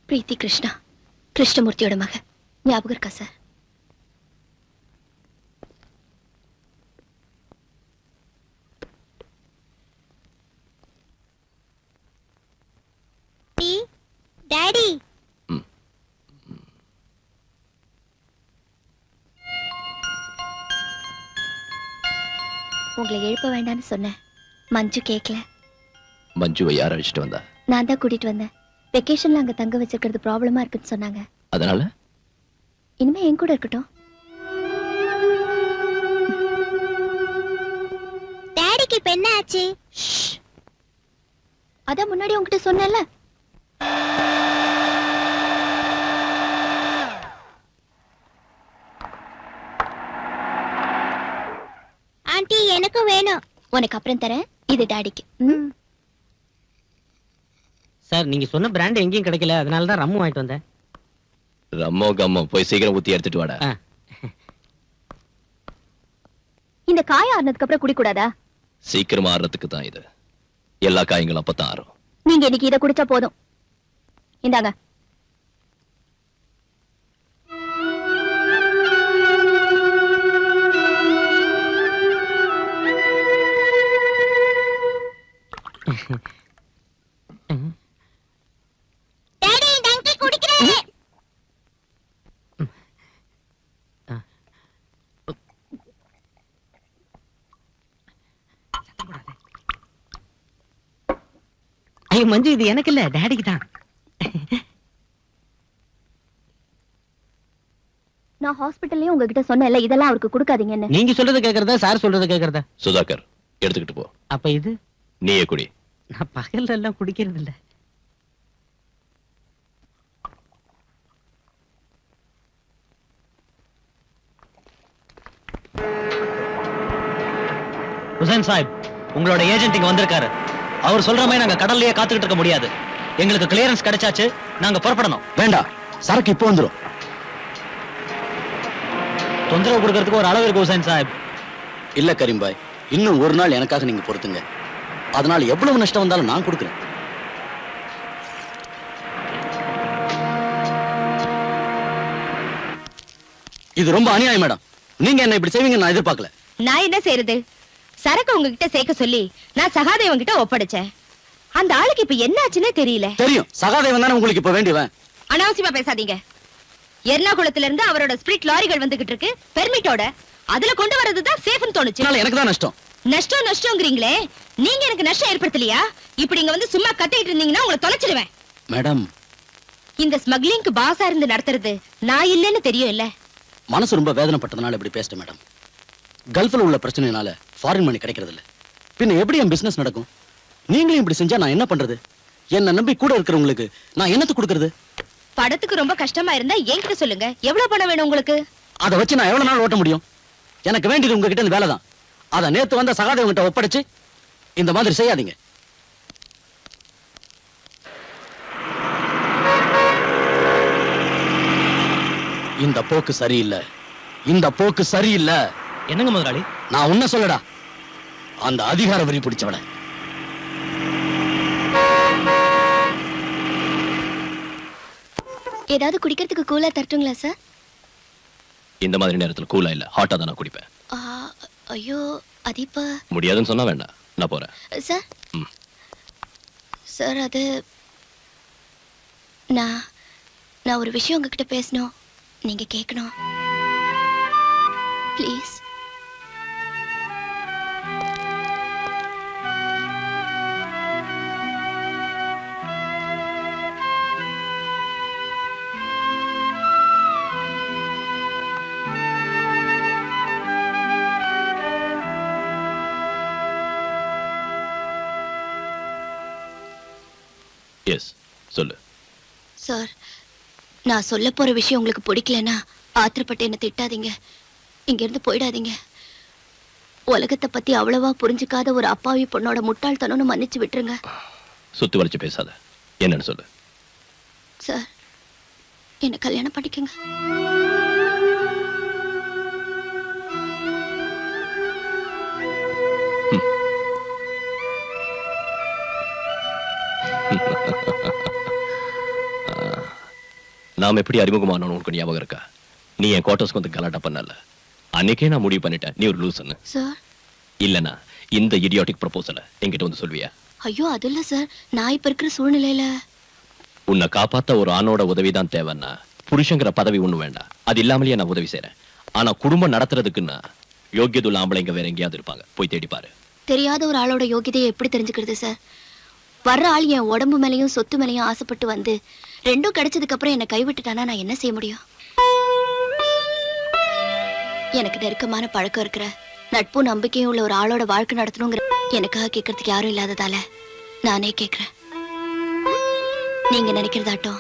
பிரீத்தி கிருஷ்ணா, கிருஷ்ணமூர்த்தியோட மக. ஞாபகம் இருக்கா சார்? டாடி உங்களை எழுப்ப வேண்டாம்னு சொன்னேன். மஞ்சு கேட்கல. மஞ்சுவை யார் அழைச்சிட்டு வந்தா? நான் தான் கூட்டிட்டு வந்தேன். வெக்கேஷன்ல அங்க தங்க வச்சிருக்கிறது ப்ராப்ளமா இருக்குன்னு சொன்னாங்க. அதனால இனிமே என் கூட இருக்கட்டும். டாடிக்கு இப்ப என்ன ஆச்சு? அதான் முன்னாடி உங்ககிட்ட சொன்னேன்ல. ஆண்டி எனக்கு வேணும். உனக்கு அப்புறம் தரேன். இது டாடிக்கு. சார் நீங்க சொன்ன பிராண்ட் எங்கேயும் கிடைக்கல, அதனால தான் ரம்மு வாங்கிட்டு வந்தேன். ரம்மோ கம்மோ போய் சீக்கிரம் ஊத்தி எடுத்துட்டு வாடா. இந்த காய ஆறுனதுக்கு அப்புறம் குடி கூடாதா? சீக்கிரமா ஆறுறதுக்கு தான் இது. எல்லா காயங்களும் அப்பதான் ஆறும். நீங்க இன்னைக்கு இத குடிச்சா போதும். இந்தாங்க. டாடி டங்கி குடிக்கிறேன். ஐயோ மஞ்சு, இது எனக்கு இல்ல, டாடிக்கு தான். நான் ஹாஸ்பிடல்லயே உங்ககிட்ட சொன்னேன்ல, இதெல்லாம் அவருக்கு கொடுக்காதீங்கன்னு. நீங்க சொல்றது கேக்குறதா சார் சொல்றது கேக்குறதா? சுதாகர் எடுத்துக்கிட்டு போ. அப்ப இது நீயே குடி. நான் பகல்ல எல்லாம் குடிக்கிறது இல்ல. ஹுசைன் சாஹிப், உங்களோட ஏஜென்ட் இங்க வந்திருக்காரு. அவர் சொல்ற மாதிரி நாங்க கடல்லயே காத்துக்கிட்டு இருக்க முடியாது. எங்களுக்கு கிளியரன்ஸ் கிடைச்சாச்சு, நாங்க புறப்படணும். வேண்டாம், சரக்கு இப்போ வந்துரும். தொந்தரவு கொடுக்கறதுக்கு ஒரு அளவு இருக்கு ஹுசைன் சாஹிப். இல்ல கரீம் பாய், இன்னும் ஒரு நாள் எனக்காக நீங்க பொறுத்துங்க. அதனால எவ்வளவு நஷ்டம் வந்தாலும் நான் கொடுக்குறேன். இது ரொம்ப அநியாயம் மேடம். நீங்க என்ன இப்படி செய்வீங்க நான் எதிர்பார்க்கல. நான் என்ன செய்யறது? சரக்கு உங்ககிட்ட சேர்க்க சொல்லி நான் சகாதேவன் கிட்ட ஒப்படைச்சேன். அந்த ஆளுக்கு இப்ப என்ன ஆச்சுன்னே தெரியல. தெரியும், சகாதேவன் தானே உங்களுக்கு இப்ப வேண்டியவன். அனாவசியமா பேசாதீங்க. எர்ணாகுளத்துல இருந்து அவரோட ஸ்பிரிட் லாரிகள் வந்துகிட்டு இருக்கு பெர்மிட்டோட. அதுல கொண்டு வரதுதான் சேஃப்னு தோணுச்சு. எனக்கு தான் நஷ்டம். நஷ்டம்ங்கிறீங்களே, நீங்க எனக்கு நஷ்டம் ஏற்படுத்தலையா? இப்படி இங்க வந்து சும்மா கத்திட்டு இருந்தீங்கன்னா உங்களை தொலைச்சிடுவேன். மேடம், இந்த ஸ்மக்லிங்க்கு பாஸா இருந்து நடத்துறது நான் இல்லைன்னு தெரியும் இல்ல? மனசு ரொம்ப வேதனைப்பட்டதுனால இப்படி பேசிட்டேன் மேடம். கல்ஃப்ல உள்ள பிரச்சனைனால ஃபாரின் மணி கிடைக்கிறது இல்ல. பின்ன எப்படி என் பிசினஸ் நடக்கும்? நீங்களும் இப்படி செஞ்சா நான் என்ன பண்றது? என்ன நம்பி கூட இருக்கிறவங்களுக்கு நான் என்னத்து கொடுக்கறது? படத்துக்கு ரொம்ப கஷ்டமா இருந்தா என்கிட்ட சொல்லுங்க. எவ்வளவு பணம் வேணும் உங்களுக்கு? அதை வச்சு நான் எவ்வளவு நாள் ஓட்ட முடியும்? எனக்கு வேண்டியது உங்ககிட்ட இந்த வேலை தான். அதை நேத்து வந்த சகாதேவன் கிட்ட ஒப்படைச்சு இந்த மாதிரி செய்யாதீங்க. இந்த போக்கு சரியில்லை. இந்த போக்கு சரியில்லை. என்னங்க முதலாளி? நான் உன்ன சொல்லடா, அந்த அதிகார வரி பிடிச்சவன. ஏதாவது குடிக்கிறதுக்கு கூலா தரட்டுங்களா சார்? இந்த மாதிரி நேரத்துல கூலா இல்ல, ஹாட்டா தான் நான் குடிப்பேன். ஐயோ, அது இப்ப முடியாதுன்னு சொன்னா வேண்டாம், நான் போறேன். சார் சார், அது நான் ஒரு விஷயம் உங்ககிட்ட பேசணும். நீங்க கேட்கணும் ப்ளீஸ். எஸ், சொல்லு. சார், நான் சொல்ல போற விஷயம் உங்களுக்கு பிடிக்கலன்னா ஆத்திரப்பட்டு என்ன திட்டாதீங்க. இங்க இருந்து போயிடாதீங்க. உலகத்தை பத்தி அவ்வளவா புரிஞ்சுக்காத ஒரு அப்பாவி பொண்ணோட முட்டாள்தனம்னு மன்னிச்சு விட்டுருங்க. சுத்தி வளைச்சு பேசாத, என்னன்னு சொல்லு. சார், என்ன கல்யாணம் பண்ணிக்கங்க. நாம் எப்படி அறிமுகமானோம் உனக்கு ஞாபகம் இருக்கா? நீ என் குவார்டர்ஸ்க்கு வந்து கலாட்டா பண்ணல. அன்னைக்கே நான் முடிவு பண்ணிட்டேன் நீ ஒரு லூசுன்னு. சார், இல்லனா இந்த இடியாட்டிக் ப்ரொபோசலை என்கிட்ட வந்து சொல்வியா? ஐயோ, அது இல்ல சார். நான் இப்ப இருக்கிற சூழ்நிலையில உன்னை காப்பாத்த ஒரு ஆணோட உதவிதான் தேவைன்னா புருஷங்கிற பதவி ஒண்ணு வேண்டாம். அது இல்லாமலேயே நான் உதவி செய்யறேன். ஆனா குடும்பம் நடத்துறதுக்குன்னா யோகியதுள்ள ஆம்பளைங்க வேற எங்கேயாவது இருப்பாங்க, போய் தேடி பாரு. தெரியாத ஒரு ஆளோட யோகியதையை எப்படி தெரிஞ்சுக்கிறது சார்? வர்ற ஆள் என் உடம்பு மேலையும் சொத்து மேலையும் ஆசைப்பட்டு வந்து ரெண்டும் கிடைச்சதுக்கு அப்புறம் என்னை கைவிட்டுட்டானா நான் என்ன செய்ய முடியும்? எனக்கு நெருக்கமான பழக்கம் இருக்கிற நட்பும் நம்பிக்கையும் உள்ள ஒரு ஆளோட வாழ்க்கை நடத்தணுங்கிற எனக்காக கேட்கறதுக்கு யாரும் இல்லாததால நானே கேட்கிறேன். நீங்க நினைக்கிறதாட்டம்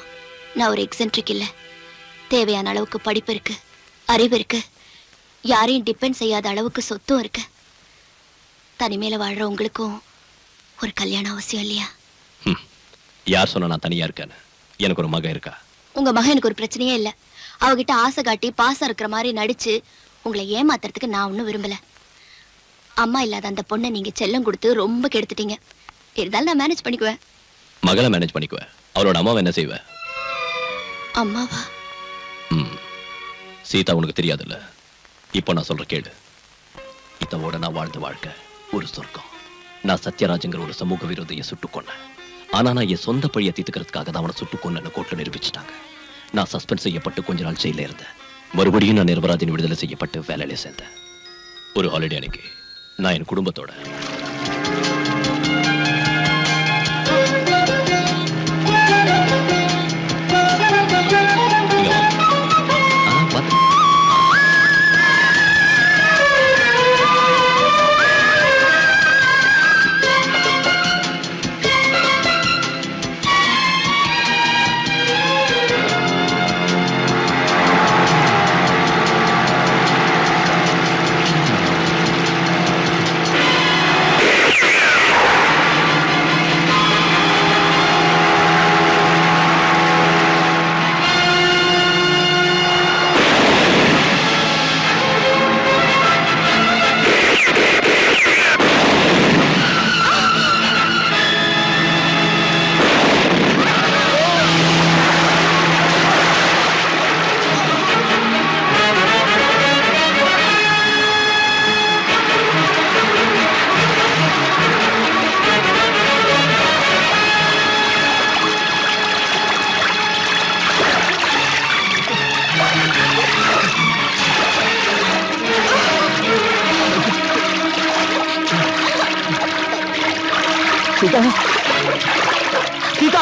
நான் ஒரு எக்ஸென்ட்ரிக் இல்ல. தேவையான அளவுக்கு படிப்பு இருக்கு, அறிவு இருக்கு, யாரையும் டிபெண்ட் செய்யாத அளவுக்கு சொத்தும் இருக்கு. தனிமையில வாழ்ற உங்களுக்கும் ஒரு கல்யாணம் அவசியம் இல்லையா? யார் சொன்னா நான் தனியா இருக்கேன்னு? எனக்கு ஒரு மகன் இருக்கா. உங்க மகன் எனக்கு ஒரு பிரச்சனையே இல்ல. அவகிட்ட ஆசை காட்டி பாசம் இருக்கிற மாதிரி நடிச்சு உங்களை ஏமாத்துறதுக்கு நான் ஒன்னும் விரும்பல. அம்மா இல்லாத அந்த பொண்ணை நீங்க செல்லம் கொடுத்து ரொம்ப கெடுத்துட்டீங்க. இருந்தாலும் நான் மேனேஜ் பண்ணிக்குவேன். மகளை மேனேஜ் பண்ணிக்குவேன். அவளோட அம்மாவை என்ன செய்வேன்? அம்மாவா? சீதா உனக்கு தெரியாதுல்ல. இப்போ நான் சொல்ற கேளு. இதோட நான் வாழ்ந்த வாழ்க்கை ஒரு சொர்க்கம். நான் சத்யராஜ்ங்கிற ஒரு சமூக விரோதியை சுட்டுக் கொன்னேன். ஆனா நான் என் சொந்த பழியை தீர்த்துக்கிறதுக்காக தான் அவனை சுட்டுக் கொன்னு கோர்ட்ல நிரூபிச்சுட்டாங்க. நான் சஸ்பெண்ட் செய்யப்பட்டு கொஞ்ச நாள் ஜெயில இருந்தேன். மறுபடியும் நான் நிரபராஜன் விடுதலை செய்யப்பட்டு வேலையில சேர்ந்தேன். ஒரு ஹாலிடே அன்னைக்கு நான் என் குடும்பத்தோட சீதா, சீதா,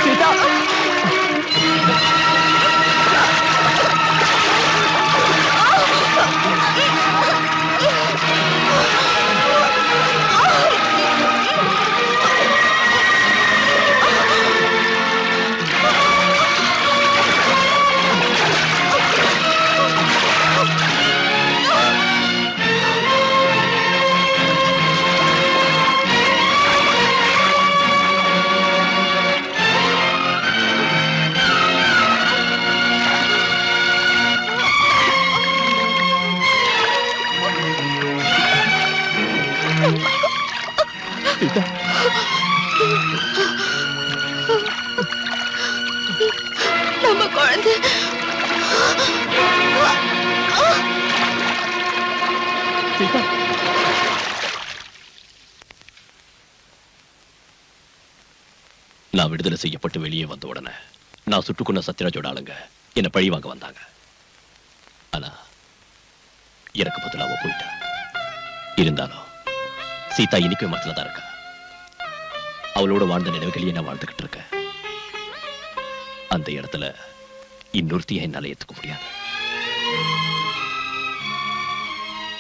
சீதா. நம்ம குழந்தை நான் விடுதலை செய்யப்பட்டு வெளியே வந்த உடனே நான் சுட்டுக்கொண்ட சத்யராஜோட ஆளுங்க என்ன பழி வாங்க வந்தாங்க. ஆனா எனக்கு பதிலா அவ போயிட்டா. இருந்தாலும் சீதா இன்னைக்கு மனசுல தான் இருக்கா. அவளோட வாழ்ந்த நினைவுகளையே நான் வாழ்ந்துகிட்டு இருக்கேன். அந்த இடத்துல இன்னொருத்தியை என்னால ஏத்துக்க முடியாது.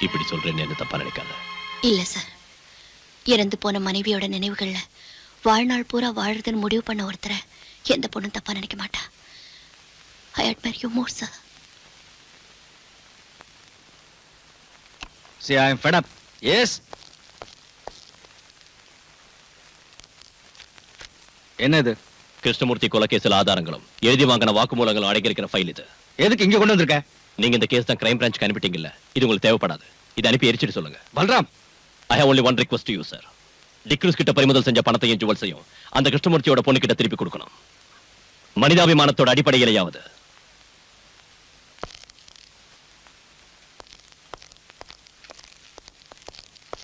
இப்படி சொல்றேன்னு என்ன தப்பா நினைக்காத. இல்ல சார், இறந்து போன மனைவியோட நினைவுகள்ல வாழ்நாள் பூரா வாழறதுன்னு முடிவு பண்ண ஒருத்தரை எந்த பொண்ணும் தப்பா நினைக்க மாட்டா. I admire you more, sir. See, I am fed up. Yes. என்ன இது? கிருஷ்ணமூர்த்தி கொலைகேசில் ஆதாரங்களும் எழுதி வாங்கின வாக்குமூலங்களும் அடங்கியிருக்கிற ஃபைல் இது. எதுக்கு இங்க கொண்டு வந்திருக்க? நீங்க இந்த கேஸ் தான் கிரைம் பிரான்ச் அனுப்பிட்டீங்கல்ல, இது உங்களுக்கு தேவைப்படாது. இதை அனுப்பி எரிச்சிட்டு சொல்லுங்க. Balram, I have only one request to you, sir. D'Cruz கிட்ட பறிமுதல் செஞ்ச பணத்தையும் ஜுவல்ஸையும் அந்த கிருஷ்ணமூர்த்தியோட பொண்ணு கிட்ட திருப்பி கொடுக்கணும். மனிதாபிமானத்தோட அடிப்படையிலேயாவது.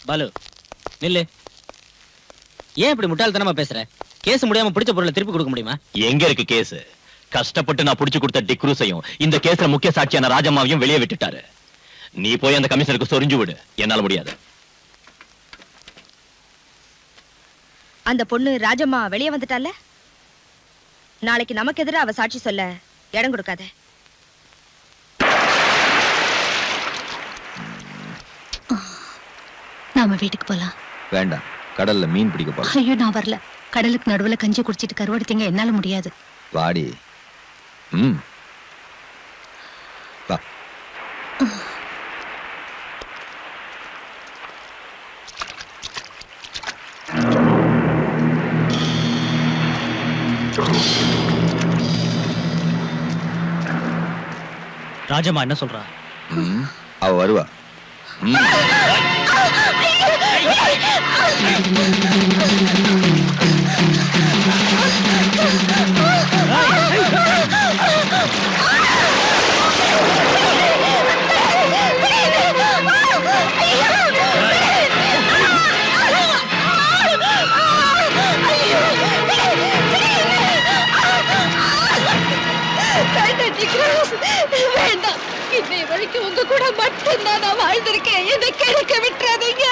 பாலு நில்லு. ஏன் இப்படி முட்டாள்தனமா பேசுற? கேஸ் முடியாம பிடிச்ச பொருளை திருப்பி கொடுக்க முடியுமா? எங்க இருக்கு கேஸ்? கஷ்டப்பட்டு நான் புடிச்சு கொடுத்த டிக்ரூஸையும் இந்த கேஸ்ல முக்கிய சாட்சியான ராஜம்மாவையும் வெளியே விட்டுட்டாரு. நீ போய் அந்த கமிஷனருக்கு சொரிஞ்சு விடு. என்னால முடியாது. அந்த பொண்ணு ராஜம்மா வெளியே வந்துட்டால, நாளைக்கு நமக்கு எதிராக அவ சாட்சி சொல்ல இடம் கொடுக்காத. நாம வீட்டுக்கு போலாம். வேண்டாம், கடல்ல மீன் பிடிக்க போறோம். ஐயோ நான் வரல. கடலுக்கு நடுவுல கஞ்சி குடிச்சிட்டு கருவாடுத்தீங்க, என்னால முடியாது. வாடி. வா. ராஜம்மா என்ன சொல்றா? அவ வருவா. வேண்டாம், இன்னை வரைக்கும் உங்க கூட மட்டும்தான் நான் வாழ்ந்திருக்கேன். என்னை கிடைக்க விட்டுறாதீங்க.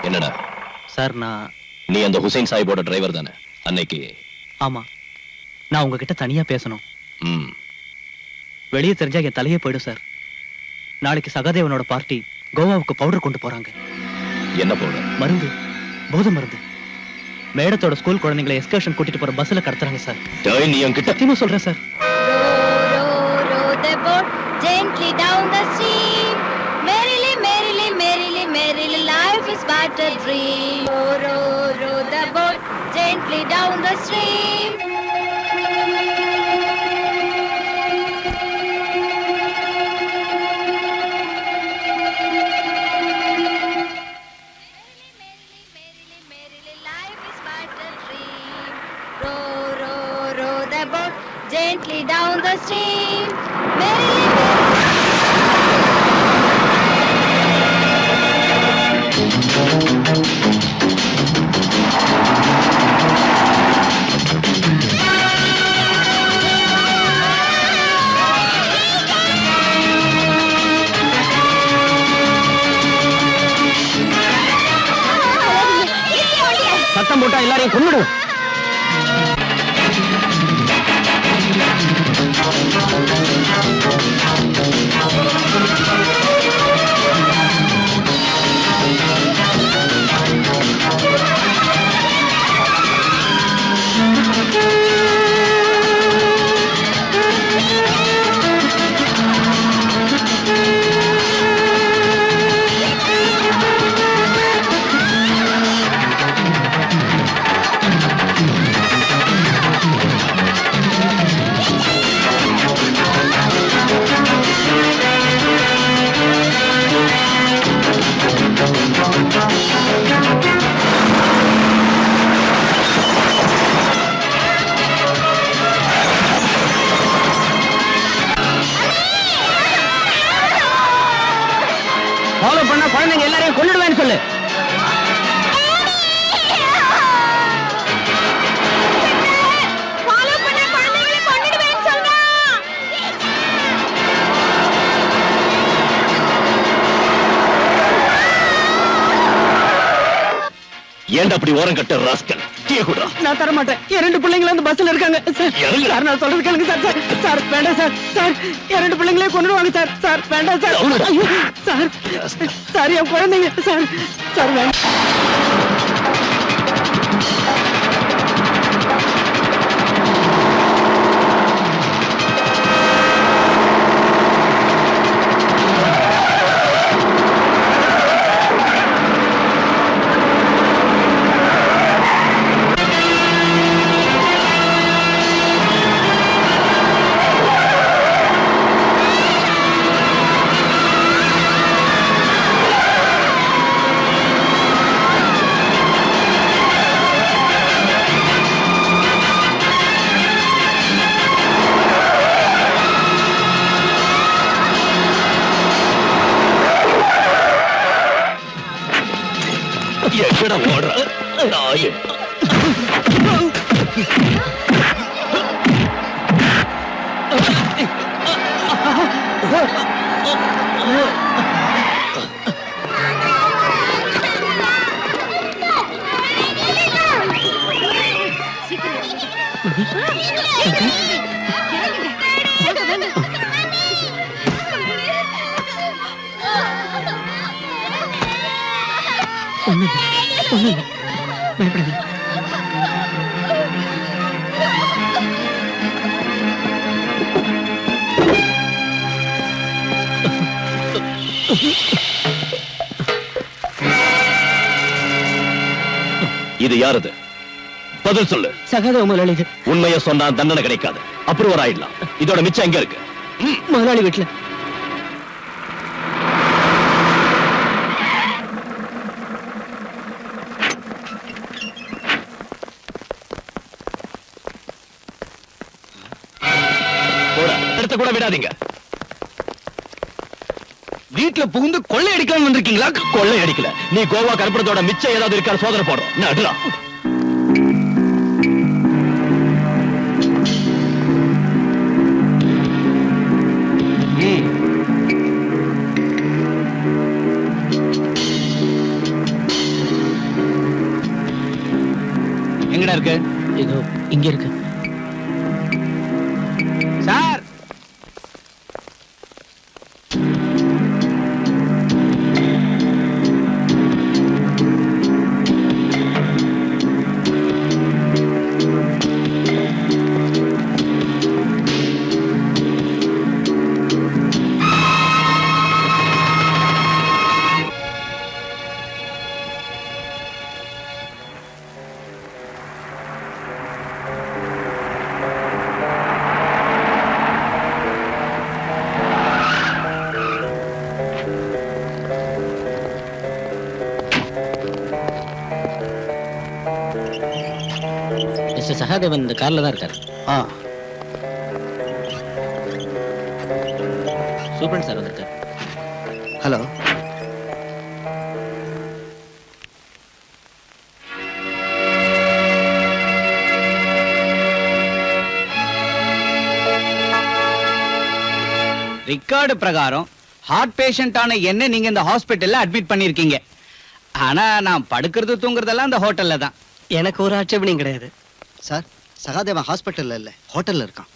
என்னடா சார், நீ அந்த ஹுசைன் சாஹிபோட டிரைவர் தானே அன்னைக்கு? ஆமா, நான் உங்ககிட்ட தனியா பேசணும். ம். வெளியே தெரிஞ்சா என் தலையே போயிடும் சார். நாளைக்கு சகாதேவனோட பார்ட்டி கோவாவுக்கு பவுடர் கொண்டு போறாங்க. என்ன பவுடர்? மருந்து, போதை மருந்து. மேடத்தோட ஸ்கூல் குழந்தைங்களை எஸ்கர்ஷன் கூட்டிட்டு போற பஸ்ல கடத்துறாங்க சார். நீ என்கிட்ட சத்தியமா சொல்றேன் sir. Row the boat gently down the stream. Merrily, merrily, merrily, merrily, life is but a dream. Row the boat gently down the stream. Gently down the stream. Merrily, சத்தம் போட்டா எல்லாரையும் கொன்னுடு. ஃபாலோ பண்ணா குழந்தைங்க எல்லாரையும் கொன்னுடுவேன்னு சொல்லு. ஏன்டா அப்படி ஓரம் கட்ட ராஸ்கல்? டீ குடுறா. நான் தர மாட்டேன். என் ரெண்டு பிள்ளைங்களும் அந்த பஸ்ல இருக்காங்க சார். சார், நான் சொல்றது கேளுங்க சார். சார் வேண்டாம் சார். சார், என் ரெண்டு பிள்ளைங்களே கொன்னுடுவாங்க சார். சார் வேண்டாம் சார். ஐயோ சார், சார் என் குழந்தைங்க சார். சார் வேண்டாம். எங்கடா ஓடுற நாயே? இது யாரது? பதில் சொல்லு. சகாதேவ முதலாளி. இது உண்மையை சொன்னா தண்டனை கிடைக்காது, அப்ரூவர் ஆயிடலாம். இதோட மிச்சம் எங்க இருக்கு? முதலாளி வீட்டுல. எடுத்து கூட விடாதீங்க. வீட்டுல புகுந்து கொள்ளை அடிக்கலாம் வந்திருக்கீங்களா? கொள்ளை அடிக்கல, நீ கோவா கருப்பணத்தோட மிச்சம் ஏதாவது இருக்கா சோதனை போடுறோம். நடுறா. எங்கடா இருக்கு? இதோ இங்க இருக்கு. சார், மிஸ்டர் சகாதேவன் இந்த கார்ல தான் இருக்காரு. சூப்பரன் சார் வந்திருக்காரு. ஹலோ. ரெக்கார்டு பிரகாரம் ஹார்ட் பேஷண்டான என்ன நீங்க இந்த ஹாஸ்பிட்டல்ல அட்மிட் பண்ணிருக்கீங்க. ஆனா நான் படுக்கிறது தூங்குறதெல்லாம் அந்த ஹோட்டல்ல தான். எனக்கு ஒரு ஆட்சேபனையும் கிடையாது சார், சகாதேவன் ஹாஸ்பிட்டல்ல இல்ல, ஹோட்டல்ல இருக்கான்.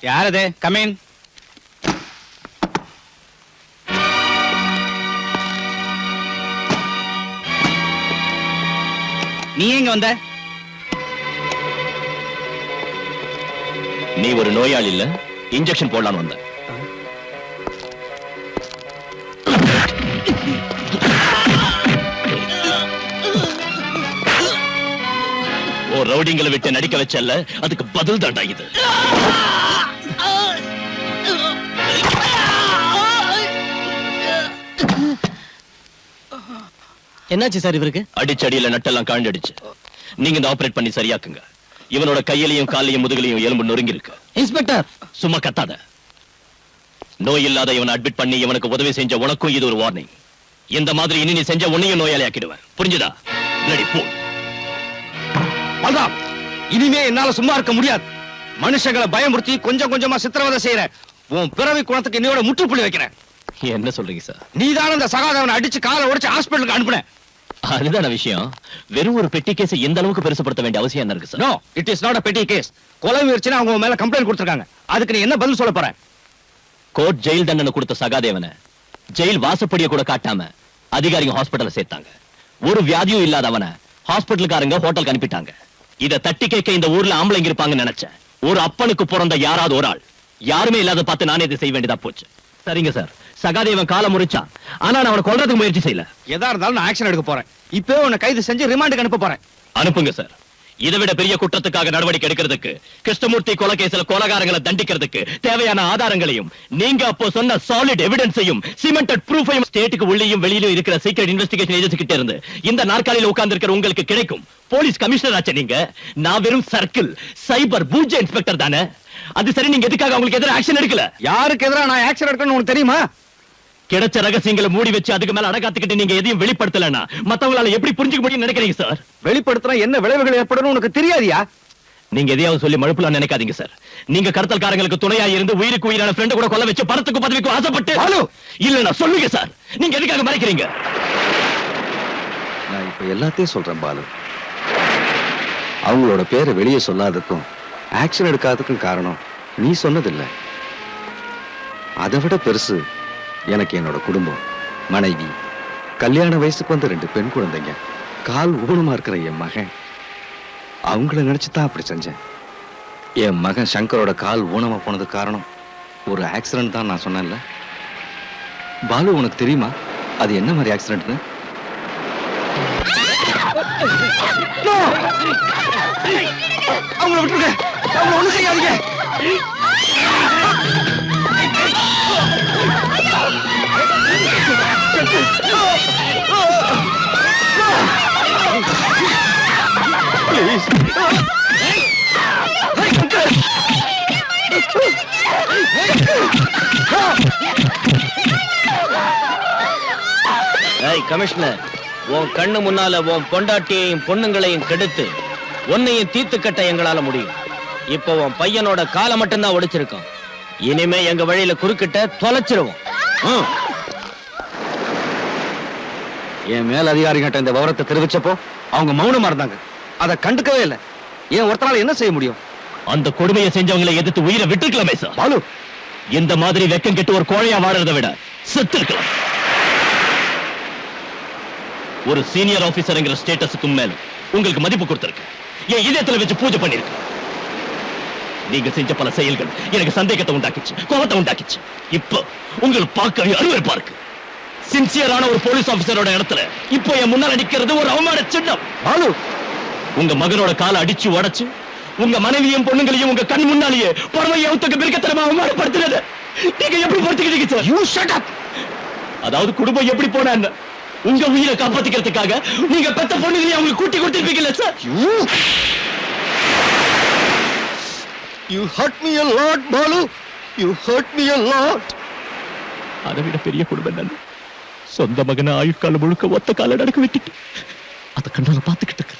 யாரது? கமின். நீ எங்க வந்த? நீ ஒரு நோயாளி இல்ல, இன்ஜெக்ஷன் போடலான்னு வந்த. ஓ ரவுடிங்களை விட்டு நடிக்க வச்சல்ல, அதுக்கு பதில் தாண்டா இது. என்னாச்சு சார் இவருக்கு? அடிச்சடியில நட்டெல்லாம் காண்டடிச்சு. நீங்க இந்த ஆபரேட் பண்ணி சரியாக்குங்க. இவனோட கையிலையும் காலையும் முதுகலையும் எலும்பு நொறுங்கி இருக்கு. இன்ஸ்பெக்டர், சும்மா கத்தாத. நோய் இல்லாத இவனை அட்மிட் பண்ணி இவனுக்கு உதவி செஞ்ச உனக்கும் இது ஒரு வார்னிங். இந்த மாதிரி இனி நீ செஞ்ச உன்னையும் நோயாளி ஆக்கிடுவேன். புரிஞ்சுதா? ரெடி போ. அதான் இனிமே என்னால சும்மா இருக்க முடியாது. மனுஷங்களை பயமுறுத்தி கொஞ்சம் கொஞ்சமா சித்திரவதை செய்யற உன் பிறவி குணத்துக்கு இன்னையோட முற்றுப்புள்ளி வைக்கிறேன். என்ன சொல்றீங்க சார்? நீதான இந்த சகாதேவனை அடிச்சு காலை உடைச்சு ஹாஸ்பிட்டலுக்கு அனுப்புன. அதுதான விஷயம். வெறும் ஒரு பெட்டி கேஸ் எந்த அளவுக்கு பெருசுப்படுத்த வேண்டிய அவசியம் என்ன இருக்கு sir? No, it is not a petty case. கொலை முயற்சினா அவங்க மேல கம்ப்ளைண்ட் கொடுத்திருக்காங்க. அதுக்கு நீ என்ன பதில் சொல்ல போற? கோர்ட் ஜெயில் தண்டனை கொடுத்த சகாதேவனை ஜெயில் வாசப்படிய கூட காட்டாம அதிகாரிங்க ஹாஸ்பிடல்ல சேர்த்தாங்க. ஒரு வியாதியும் இல்லாதவனை ஹாஸ்பிட்டலுக்காரங்க ஹோட்டலுக்கு அனுப்பிட்டாங்க. இத தட்டி கேட்க இந்த ஊர்ல ஆம்பளைங்க இருப்பாங்கன்னு நினைச்சேன். ஒரு அப்பனுக்கு பிறந்த யாராவது ஒரு ஆள், யாருமே இல்லாத பார்த்து நானே இதை செய்ய வேண்டியதா போச்சு. சரிங்க சார், சகாதேவன் காலை முறிச்சான். ஆனா நான் அவனை கொல்றதுக்கு முயற்சி செய்யல. எதா இருந்தாலும் நான் ஆக்ஷன் எடுக்க போறேன். இப்பவே உன்னை கைது செஞ்சு ரிமாண்டுக்கு அனுப்ப போறேன். அனுப்புங்க சார். இதை விட பெரிய குற்றத்துக்காக நடவடிக்கை எடுக்கிறதுக்கு, கிருஷ்ணமூர்த்தி கொலை கேஸ்ல கொலைகாரங்களை தண்டிக்கிறதுக்கு தேவையான ஆதாரங்களையும் நீங்க அப்போ சொன்ன சாலிட் எவிடன்ஸையும் சிமெண்டட் ப்ரூஃபையும் ஸ்டேட்டுக்கு உள்ளேயும் வெளியிலும் இருக்கிற சீக்ரெட் இன்வெஸ்டிகேஷன் ஏஜென்சி கிட்ட இருந்து இந்த நாற்காலியில உட்கார்ந்து இருக்கிற உங்களுக்கு கிடைக்கும். போலீஸ் கமிஷனர் ஆச்சு நீங்க. நான் வெறும் சர்க்கிள் சைபர் பூஜ்ஜ இன்ஸ்பெக்டர் தானே. அது சரி, நீங்க எதுக்காக உங்களுக்கு எதிராக ஆக்ஷன் எடுக்கல? யாருக்கு எதிராக நான் ஆக்ஷன் எடுக்கணும்னு உனக்கு தெரியுமா? கிடைச்ச ரகசியங்களை மூடி வச்சு அதுக்கு மேல அடகாத்துக்கிட்டு நீங்க எதையும் வெளிப்படுத்தலன்னா மத்தவங்களால எப்படி புரிஞ்சுக்க முடியும்னு நினைக்கிறீங்க சார்? வெளிப்படுத்தினா என்ன விளைவுகள் ஏற்படும் உனக்கு தெரியாதியா? நீங்க எதையாவது சொல்லி மழுப்பலாம் நினைக்காதீங்க சார். நீங்க கடத்தல்காரங்களுக்கு துணையா இருந்து உயிருக்கு உயிரான ஃப்ரெண்ட் கூட கொல்ல வச்சு பணத்துக்கு பதவிக்கு ஆசைப்பட்டு இல்ல சொல்லுங்க சார், நீங்க எதுக்காக மறைக்கிறீங்க? நான் இப்ப எல்லாத்தையும் சொல்றேன் பாலு. அவங்களோட பேரை வெளியே சொல்லாததுக்கும் ஆக்ஷன் எடுக்காததுக்கும் காரணம் நீ சொன்னதில்லை. அதை விட பெருசு எனக்கு என்னோட குடும்பம், மனைவி, கல்யாண வயசுக்கு வந்த 2 பெண் குழந்தைங்க, கால் ஊனமா இருக்கிற என் மகன். அவங்கள நினைச்சுதான் அப்படி செஞ்சேன். என் மகன் சங்கரோட கால் ஊனமா போனதுக்கு காரணம் ஒரு ஆக்சிடென்ட் தான் நான் சொன்னேன்ல. பாலு உனக்கு தெரியுமா அது என்ன மாதிரி ஆக்சிடென்ட்னு? அவங்கள விட்டுருங்க, அவங்க ஒண்ணு செய்யாதீங்க. கமிஷனர், உன் கண்ணு முன்னால உன் பொண்டாட்டியையும் பொண்ணுங்களையும் கெடுத்து உன்னையும் தீர்த்து கட்ட எங்களால முடியும். இப்போ உன் பையனோட காலை மட்டும்தான் ஒடிச்சிருக்கோம். இனிமே எங்க வழியில குறுக்கிட்ட தொலைச்சிருவோம். என் மேல் அதிகாரிகிட்ட இந்த விவரத்தை தெரிவிச்சப்போ அவங்க மௌனமா இருந்தாங்க. அதை கண்டுக்கவே இல்லை. ஏன் ஒருத்தரால என்ன செய்ய முடியும்? அந்த கொடுமையை செஞ்சவங்களை எதிர்த்து உயிரை விட்டுருக்கலாமே சார். பாலு, இந்த மாதிரி வெக்கம் கெட்டு ஒரு கோழையா வாழறதை விட செத்து இருக்கலாம். ஒரு சீனியர் ஆபீசர்ங்கிற ஸ்டேட்டஸுக்கும் மேல உங்களுக்கு மதிப்பு கொடுத்திருக்கு. என் இதயத்துல வச்சு பூஜை பண்ணிருக்கு. நீங்க செஞ்ச பல செயல்கள் எனக்கு சந்தேகத்தை உண்டாக்கிச்சு, கோபத்தை உண்டாக்கிச்சு. இப்போ உங்களுக்கு பார்க்க அருவருப்பா இருக்கு. சின்சியரான ஒரு போலீஸ் ஆபீசரோட இடத்துல இப்போ என் முன்னால நிக்கிறது ஒரு அவமான சின்னம். பாலு, உங்க மகனோட காலை அடிச்சு உடைச்சு உங்க மனைவியும் பொண்ணுங்களையும் உங்க கண் முன்னாலேயே பொறுமையை மிருகத்தனமா அவமானப்படுத்துறது நீங்க எப்படி பொறுத்துக்கிட்டீங்க சார்? You shut up. அதாவது குடும்பம் எப்படி போனா உங்க உயிரை காப்பாத்திக்கிறதுக்காக நீங்க பெத்த பொண்ணுங்களையும் அவங்க கூட்டி கொடுத்திருப்பீங்கல்ல sir? You hurt me a lot, Balu. You hurt me a lot. அதை விட பெரிய குடும்பம் என்ன? சொந்த மகனை ஆயுட்காலம் முழுக்க ஒத்த கால நடக்க விட்டுட்டு அதை கண்ணால பார்த்துக்கிட்டு இருக்கு.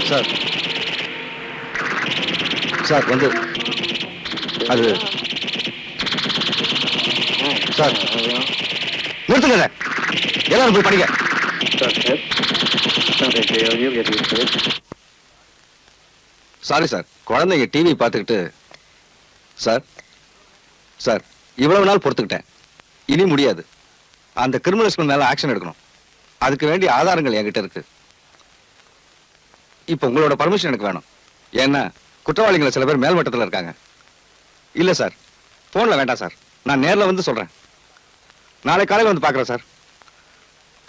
சார், சார் வந்து அது சார் நிறுத்துங்க. எல்லாரும் போய் படிங்க. சாரி சார், குழந்தைங்க டிவி பார்த்துக்கிட்டு. சார் சார் இவ்வளவு நாள் பொறுத்துக்கிட்டேன், இனி முடியாது. அந்த கிரிமினல்ஸ்க்கு மேல ஆக்ஷன் எடுக்கணும். அதுக்கு வேண்டிய ஆதாரங்கள் என்கிட்ட இருக்கு. இப்ப உங்களோட பர்மிஷன் எனக்கு வேணும். ஏன்னா குற்றவாளிகளை சில பேர் மேல்மட்டத்தில் இருக்காங்க. இல்ல சார், போன்ல வேண்டாம் சார், நான் நேர்ல வந்து சொல்றேன். நாளை காலையில் வந்து பார்க்குறேன் சார்.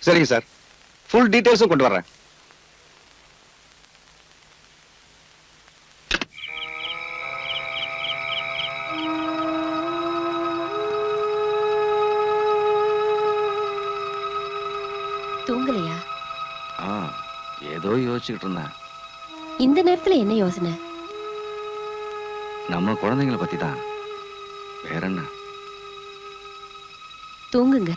சரிங்க சார், ஃபுல் டீட்டெயில்ஸும் கொண்டு வர்றேன். தூங்கலையா? ஏதோ யோசிச்சுக்கிட்டு இருந்தேன். இந்த நேரத்துல என்ன யோசனை? நம்ம குழந்தைங்களை பத்தி தான். வேற என்ன? தூங்குங்க.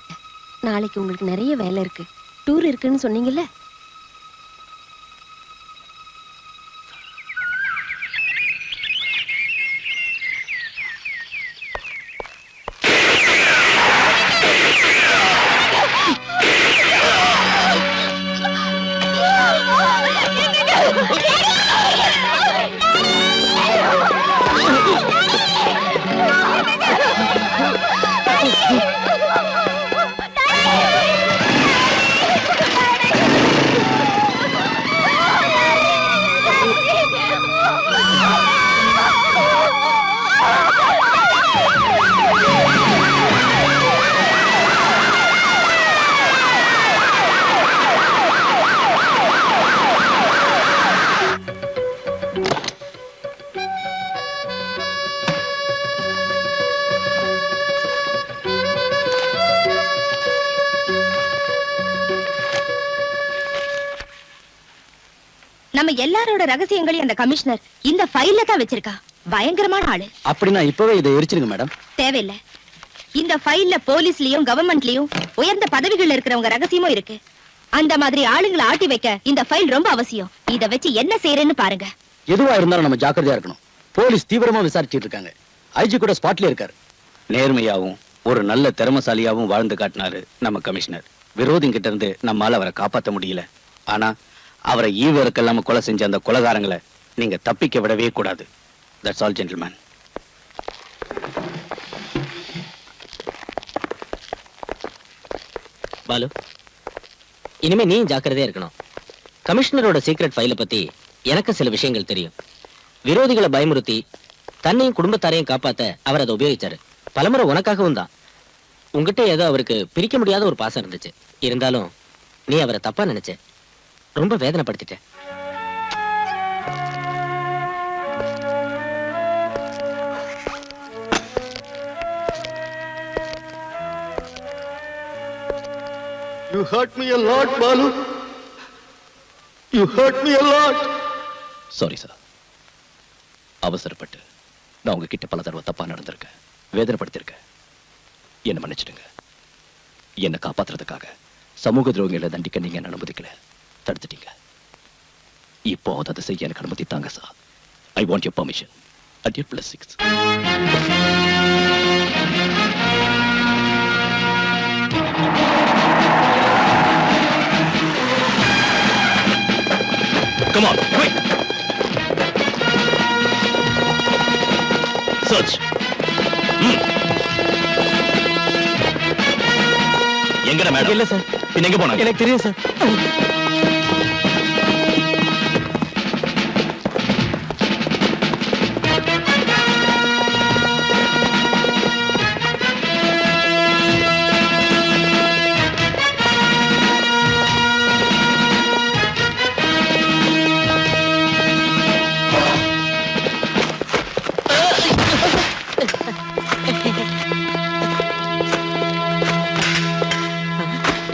நாளைக்கு உங்களுக்கு நிறைய வேலை இருக்கு. டூர் இருக்குன்னு சொன்னீங்கல்ல? நம்ம எல்லாரோட ரகசியங்களையும் அந்த கமிஷனர் இந்த ஃபைல்ல தான் வச்சிருக்கா. பயங்கரமான ஆளு. அப்படின்னா இப்பவே இதை எரிச்சிருங்க மேடம். தேவையில்லை. இந்த ஃபைல்ல போலீஸ்லயும் கவர்மெண்ட்லயும் உயர்ந்த பதவிகள் இருக்கிறவங்க ரகசியமும் இருக்கு. அந்த மாதிரி ஆளுங்களை ஆட்டி வைக்க இந்த ஃபைல் ரொம்ப அவசியம். இத வச்சு என்ன செய்யறேன்னு பாருங்க. எதுவா இருந்தாலும் நம்ம ஜாக்கிரதையா இருக்கணும். போலீஸ் தீவிரமா விசாரிச்சிட்டு இருக்காங்க. ஐஜி கூட ஸ்பாட்ல இருக்காரு. நேர்மையாவும் ஒரு நல்ல திறமசாலியாவும் வாழ்ந்து காட்டினாரு நம்ம கமிஷனர். விரோதிங்கிட்ட இருந்து நம்மால அவரை காப்பாற்ற முடியல. ஆனா அவரை ஈவருக்கெல்லாம கொலை செஞ்ச அந்த கொலைகாரங்களை நீங்க தப்பிக்க விடவே கூடாது. That's all gentleman. பாலு, இனிமே நீ ஜாக்கிரதையா இருக்கணும். கமிஷனரோட சீக்ரெட் ஃபைல பத்தி எனக்கு சில விஷயங்கள் தெரியும். விரோதிகளை பயமுறுத்தி தன்னையும் குடும்பத்தாரையும் காப்பாத்த அவர் அதை உபயோகிச்சாரு. பலமுறை உனக்காகவும் தான். உங்ககிட்ட ஏதோ அவருக்கு பிரிக்க முடியாத ஒரு பாசம் இருந்துச்சு. இருந்தாலும் நீ அவரை தப்பா நினைச்ச. ரொம்ப வேதனைப்படுத்திட்ட. You hurt me a lot, Balu. You hurt me a lot. Sorry sir. அவசரப்பட்டு நான் உங்ககிட்ட பல தடவை தப்பா நடந்திருக்கேன், வேதனைப்படுத்திருக்கேன். என்ன மன்னிச்சிடுங்க. என்னை காப்பாத்துறதுக்காக சமூக துரோகிகளை தண்டிக்க நீங்க என்ன அனுமதிக்கல, தடுத்துட்டீங்க. இப்போ அதை செய்ய எனக்கு அனுமதி தாங்க sir. I want your permission at your blessings. Come on, quick! Search. எங்கடா மேடம்? இல்ல சார். பின்ன எங்க போனாங்க? எனக்கு தெரியும் சார்.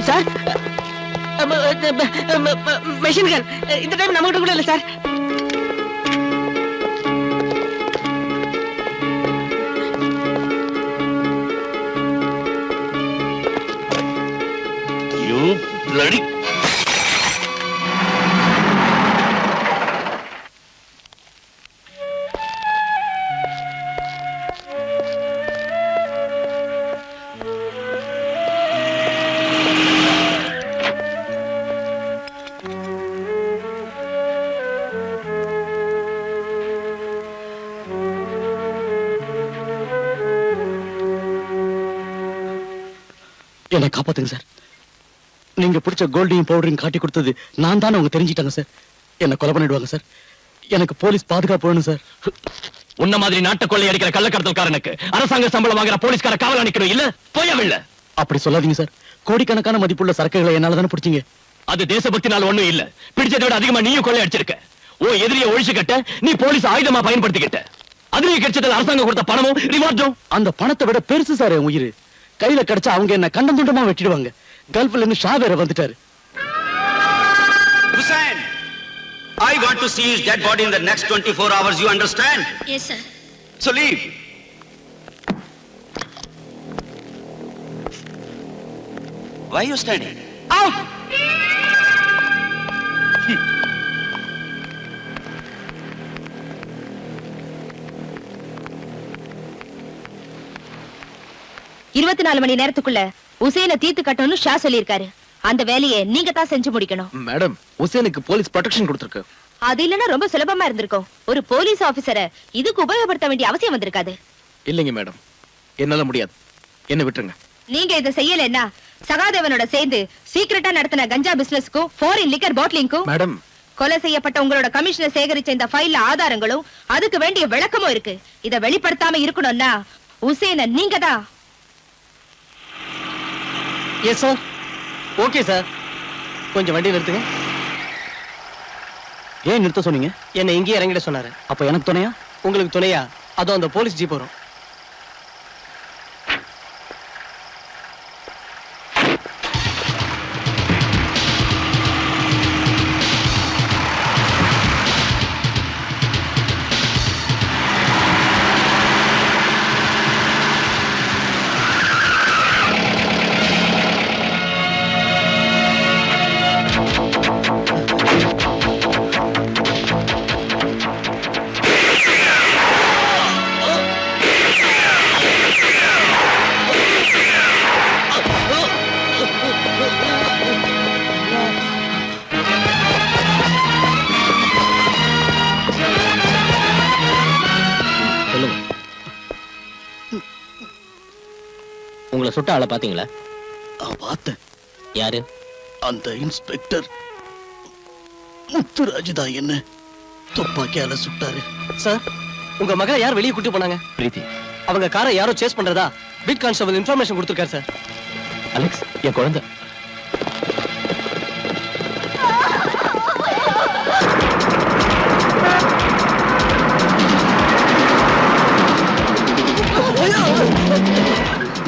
சார், மெஷின் கன் இந்த டைம் நம்ம கிட்ட கூட இல்ல சார். You bloody... என்னை காப்பாத்துங்க சார். நீங்க பிடிச்ச கோல்டையும் பவுடரையும் காட்டி கொடுத்தது நான் தானே அவங்க தெரிஞ்சிட்டாங்க சார். என்ன கொலை பண்ணிடுவாங்க சார். எனக்கு போலீஸ் பாதுகாப்பு வேணும் சார். உன்ன மாதிரி நாட்டை கொள்ளை அடிக்கிற கள்ளக்கடத்தல்காரனுக்கு அரசாங்க சம்பளம் வாங்குற போலீஸ்கார காவல் அணிக்கணும் இல்ல? போயவில்ல. அப்படி சொல்லாதீங்க சார். கோடிக்கணக்கான மதிப்புள்ள சரக்குகளை என்னால தானே பிடிச்சீங்க. அது தேசபக்தினால ஒண்ணும் இல்ல. பிடிச்சதை விட அதிகமா நீயும் கொள்ளை அடிச்சிருக்க. ஓ எதிரிய ஒழிச்சு கட்ட நீ போலீஸ் ஆயுதமா பயன்படுத்திக்கிட்ட. அதுலயே கிடைச்சது அரசாங்கம் கொடுத்த பணமும் ரிவார்டும். அந்த பணத்தை விட பெருசு சார் என் உயிர். கையில கிடைச்சா அவங்க என்ன கண்டம் துண்டமா வெட்டிடுவாங்க. கல்ஃப்ல இருந்து ஷா வேற வந்துட்டாரு. Hussain, I want to see his dead body in the next 24 hours. You understand? Yes, sir. So leave. Why are you standing? Out! இருபத்தி 4 மணி நேரத்துக்குள்ள உசேனை தீர்த்து கட்டணும்னு ஷா சொல்லியிருக்காரு. அந்த வேலையை நீங்க தான் செஞ்சு முடிக்கணும். மேடம், உசேனுக்கு போலீஸ் ப்ரொடெக்ஷன் கொடுத்திருக்கு. அது இல்லைன்னா ரொம்ப சுலபமா இருந்திருக்கும். ஒரு போலீஸ் ஆபீசரை இதுக்கு உபயோகப்படுத்த வேண்டிய அவசியம் வந்திருக்காது. இல்லைங்க மேடம், என்னால முடியாது. என்ன விட்டுருங்க. நீங்க இதை செய்யலைன்னா சகாதேவனோட சேர்ந்து சீக்கிரட்டா நடத்தின கஞ்சா பிசினஸ்க்கும் ஃபாரின் லிக்கர் பாட்டிலிங்க்கும் மேடம், கொலை செய்யப்பட்ட உங்களோட கமிஷனர் சேகரிச்ச இந்த ஃபைல்ல ஆதாரங்களும் அதுக்கு வேண்டிய விளக்கமும் இருக்கு. இத வெளிப்படுத்தாம இருக்கணும்னா உசேனை நீங்க தான். Yes sir. Okay sir. கொஞ்சம் வண்டி நிறுத்துங்க. ஏன் நிறுத்த சொன்னீங்க? என்னை இங்கேயே இறங்கிட சொன்னாரு. அப்ப எனக்கு துணையா? உங்களுக்கு துணையா அதோ அந்த போலீஸ் ஜீப் வரும். உங்களை சுட்ட ஆளை பாத்தீங்களா? பார்த்தேன். யாரு? அந்த இன்ஸ்பெக்டர் முத்துராஜ் தான் என்ன துப்பாக்கியால சுட்டாரு. சார், உங்க மகளை யார் வெளியே கூட்டி போனாங்க? பிரீத்தி, அவங்க காரை யாரோ சேஸ் பண்றதா பீட் கான்ஸ்டபிள் இன்ஃபர்மேஷன் கொடுத்திருக்காரு சார். அலெக்ஸ், என் குழந்தை.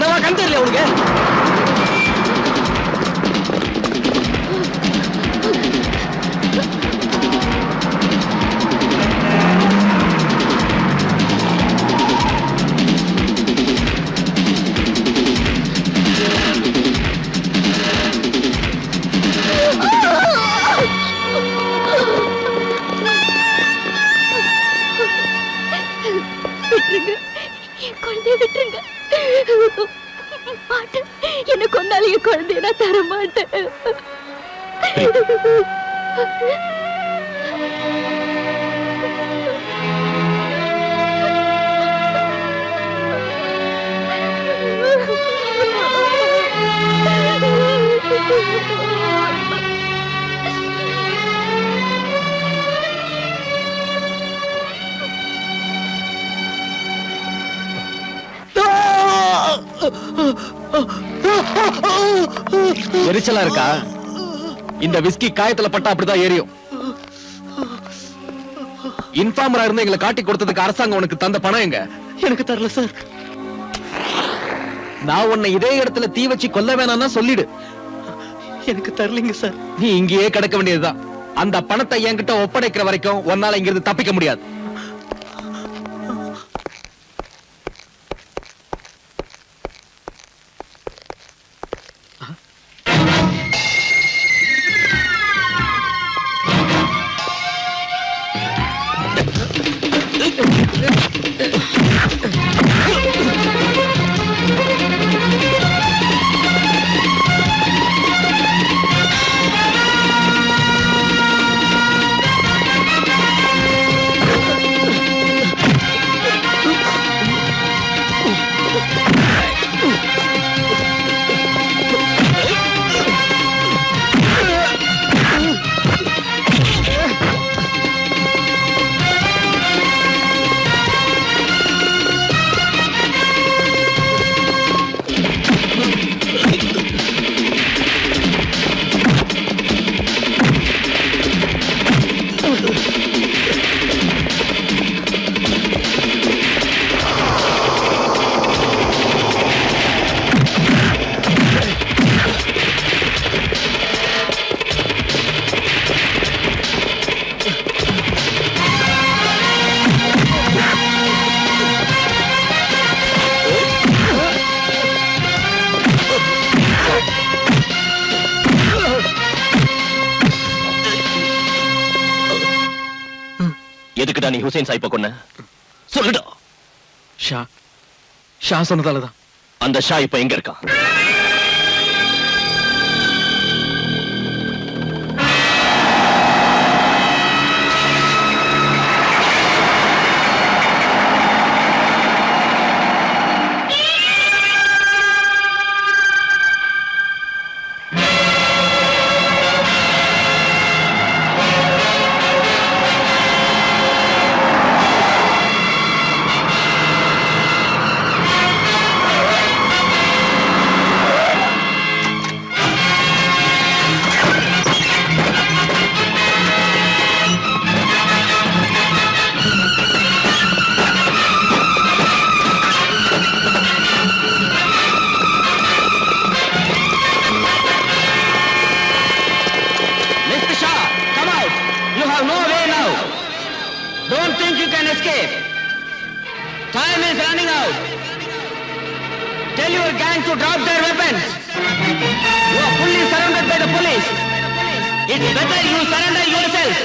நான் கண் தெரியல உனக்கு. விட்டுருங்க, என் குழந்தைய விட்டுருங்க. மாட்டேன், என்ன கொண்டாலும் என் குழந்தைய நான் தர மாட்டேன். எரிச்சலா இருக்கா? இந்த விஸ்கி காயத்துல பட்டா அப்படிதான் எரியும். இன்ஃபார்மரா இருந்து எங்களை காட்டி கொடுத்ததுக்கு அரசாங்கம் உனக்கு தந்த பணம் எங்க? எனக்கு தரல சார். நான் உன்னை இதே இடத்துல தீ வச்சு கொல்ல வேணாம்னா சொல்லிடு. எனக்கு தரலைங்க சார். நீ இங்கேயே கிடக்க வேண்டியதுதான். அந்த பணத்தை என்கிட்ட ஒப்படைக்கிற வரைக்கும் உன்னால இங்கிருந்து தப்பிக்க முடியாது. எதுக்குடா நீ ஹுசைன் சாயிப்ப கொன்ன? சொல்லுடா. ஷா சொன்னதாலதான். அந்த ஷா இப்ப எங்க இருக்கான்? Don't think you can escape. Time is running out. Tell your gang to drop their weapons. You are fully surrounded by the police. It's better you surrender yourself.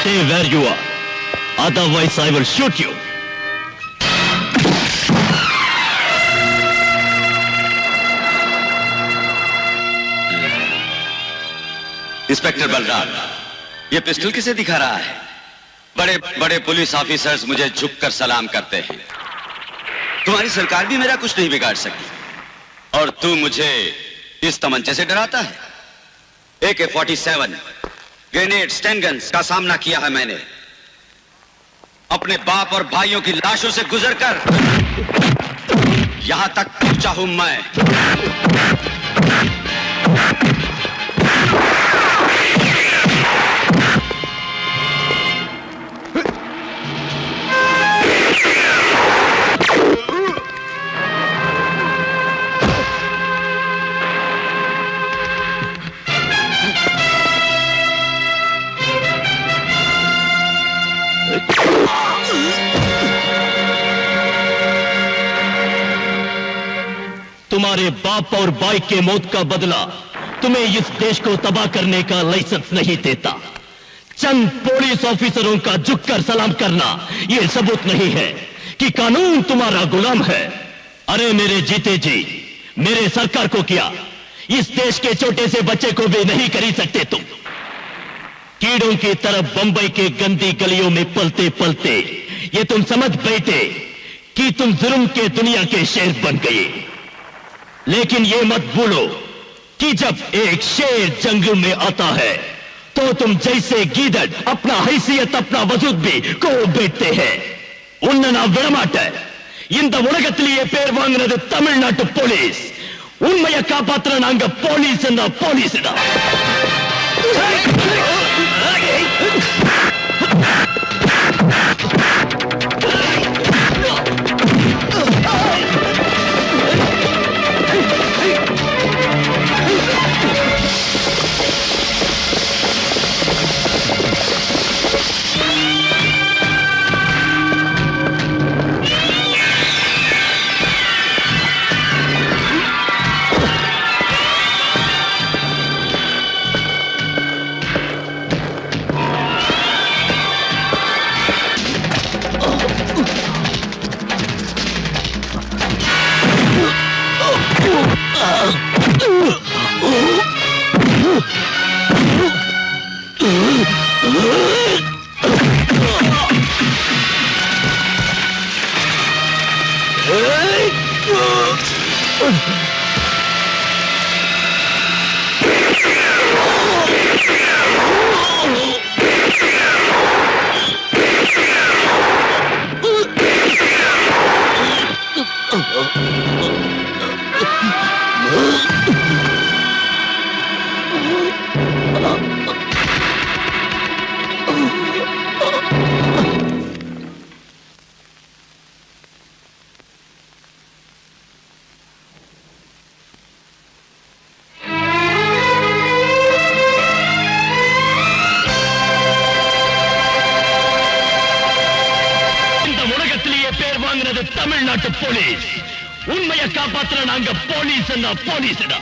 Stay where you are. Otherwise, I will shoot you. Inspector Balram, ये pistol किसे दिखा रहा है? बड़े बड़े police officers मुझे झुककर सलाम करते हैं। तुम्हारी सरकार भी मेरा कुछ नहीं बिगाड़ सकी और तू मुझे इस तमंचे से डराता है? AK-47 ग्रेनेड, स्टैन गन्स का सामना किया है मैंने। अपने बाप और भाइयों की लाशों से गुजरकर यहां तक पहुंचा हूं मैं। तुम्हारे बाप और भाई के मौत का बदला तुम्हें इस देश को तबाह करने का लाइसेंस नहीं देता। चंद पुलिस ऑफिसरों का झुककर सलाम करना यह सबूत नहीं है कि कानून तुम्हारा गुलाम है। अरे मेरे जीते जी, मेरे सरकार को क्या, इस देश के छोटे से बच्चे को भी नहीं खरीद सकते तुम। कीड़ों की तरफ बंबई के गंदी गलियों में पलते पलते ये तुम समझ बैठे कि तुम जुर्म के दुनिया के शेर बन गए। लेकिन ये मत भूलो कि जब एक शेर जंगल में आता है तो तुम जैसे गीदड़ अपना हैसियत, अपना वजूद भी को बैठते हैं। उन्ना विड़माट இந்த உலகத்திலேயே பேர் வாங்கினது தமிழ்நாட்டு போலீஸ். உண்மையை காப்பாத்துற நாங்க போலீஸ் போலீஸ்டா. இந்த உலகத்திலேயே பேர் வாங்கினது தமிழ்நாட்டு போலீஸ். உண்மையை காப்பாத்துற நாங்க போலீஸ் போலீஸ்டா.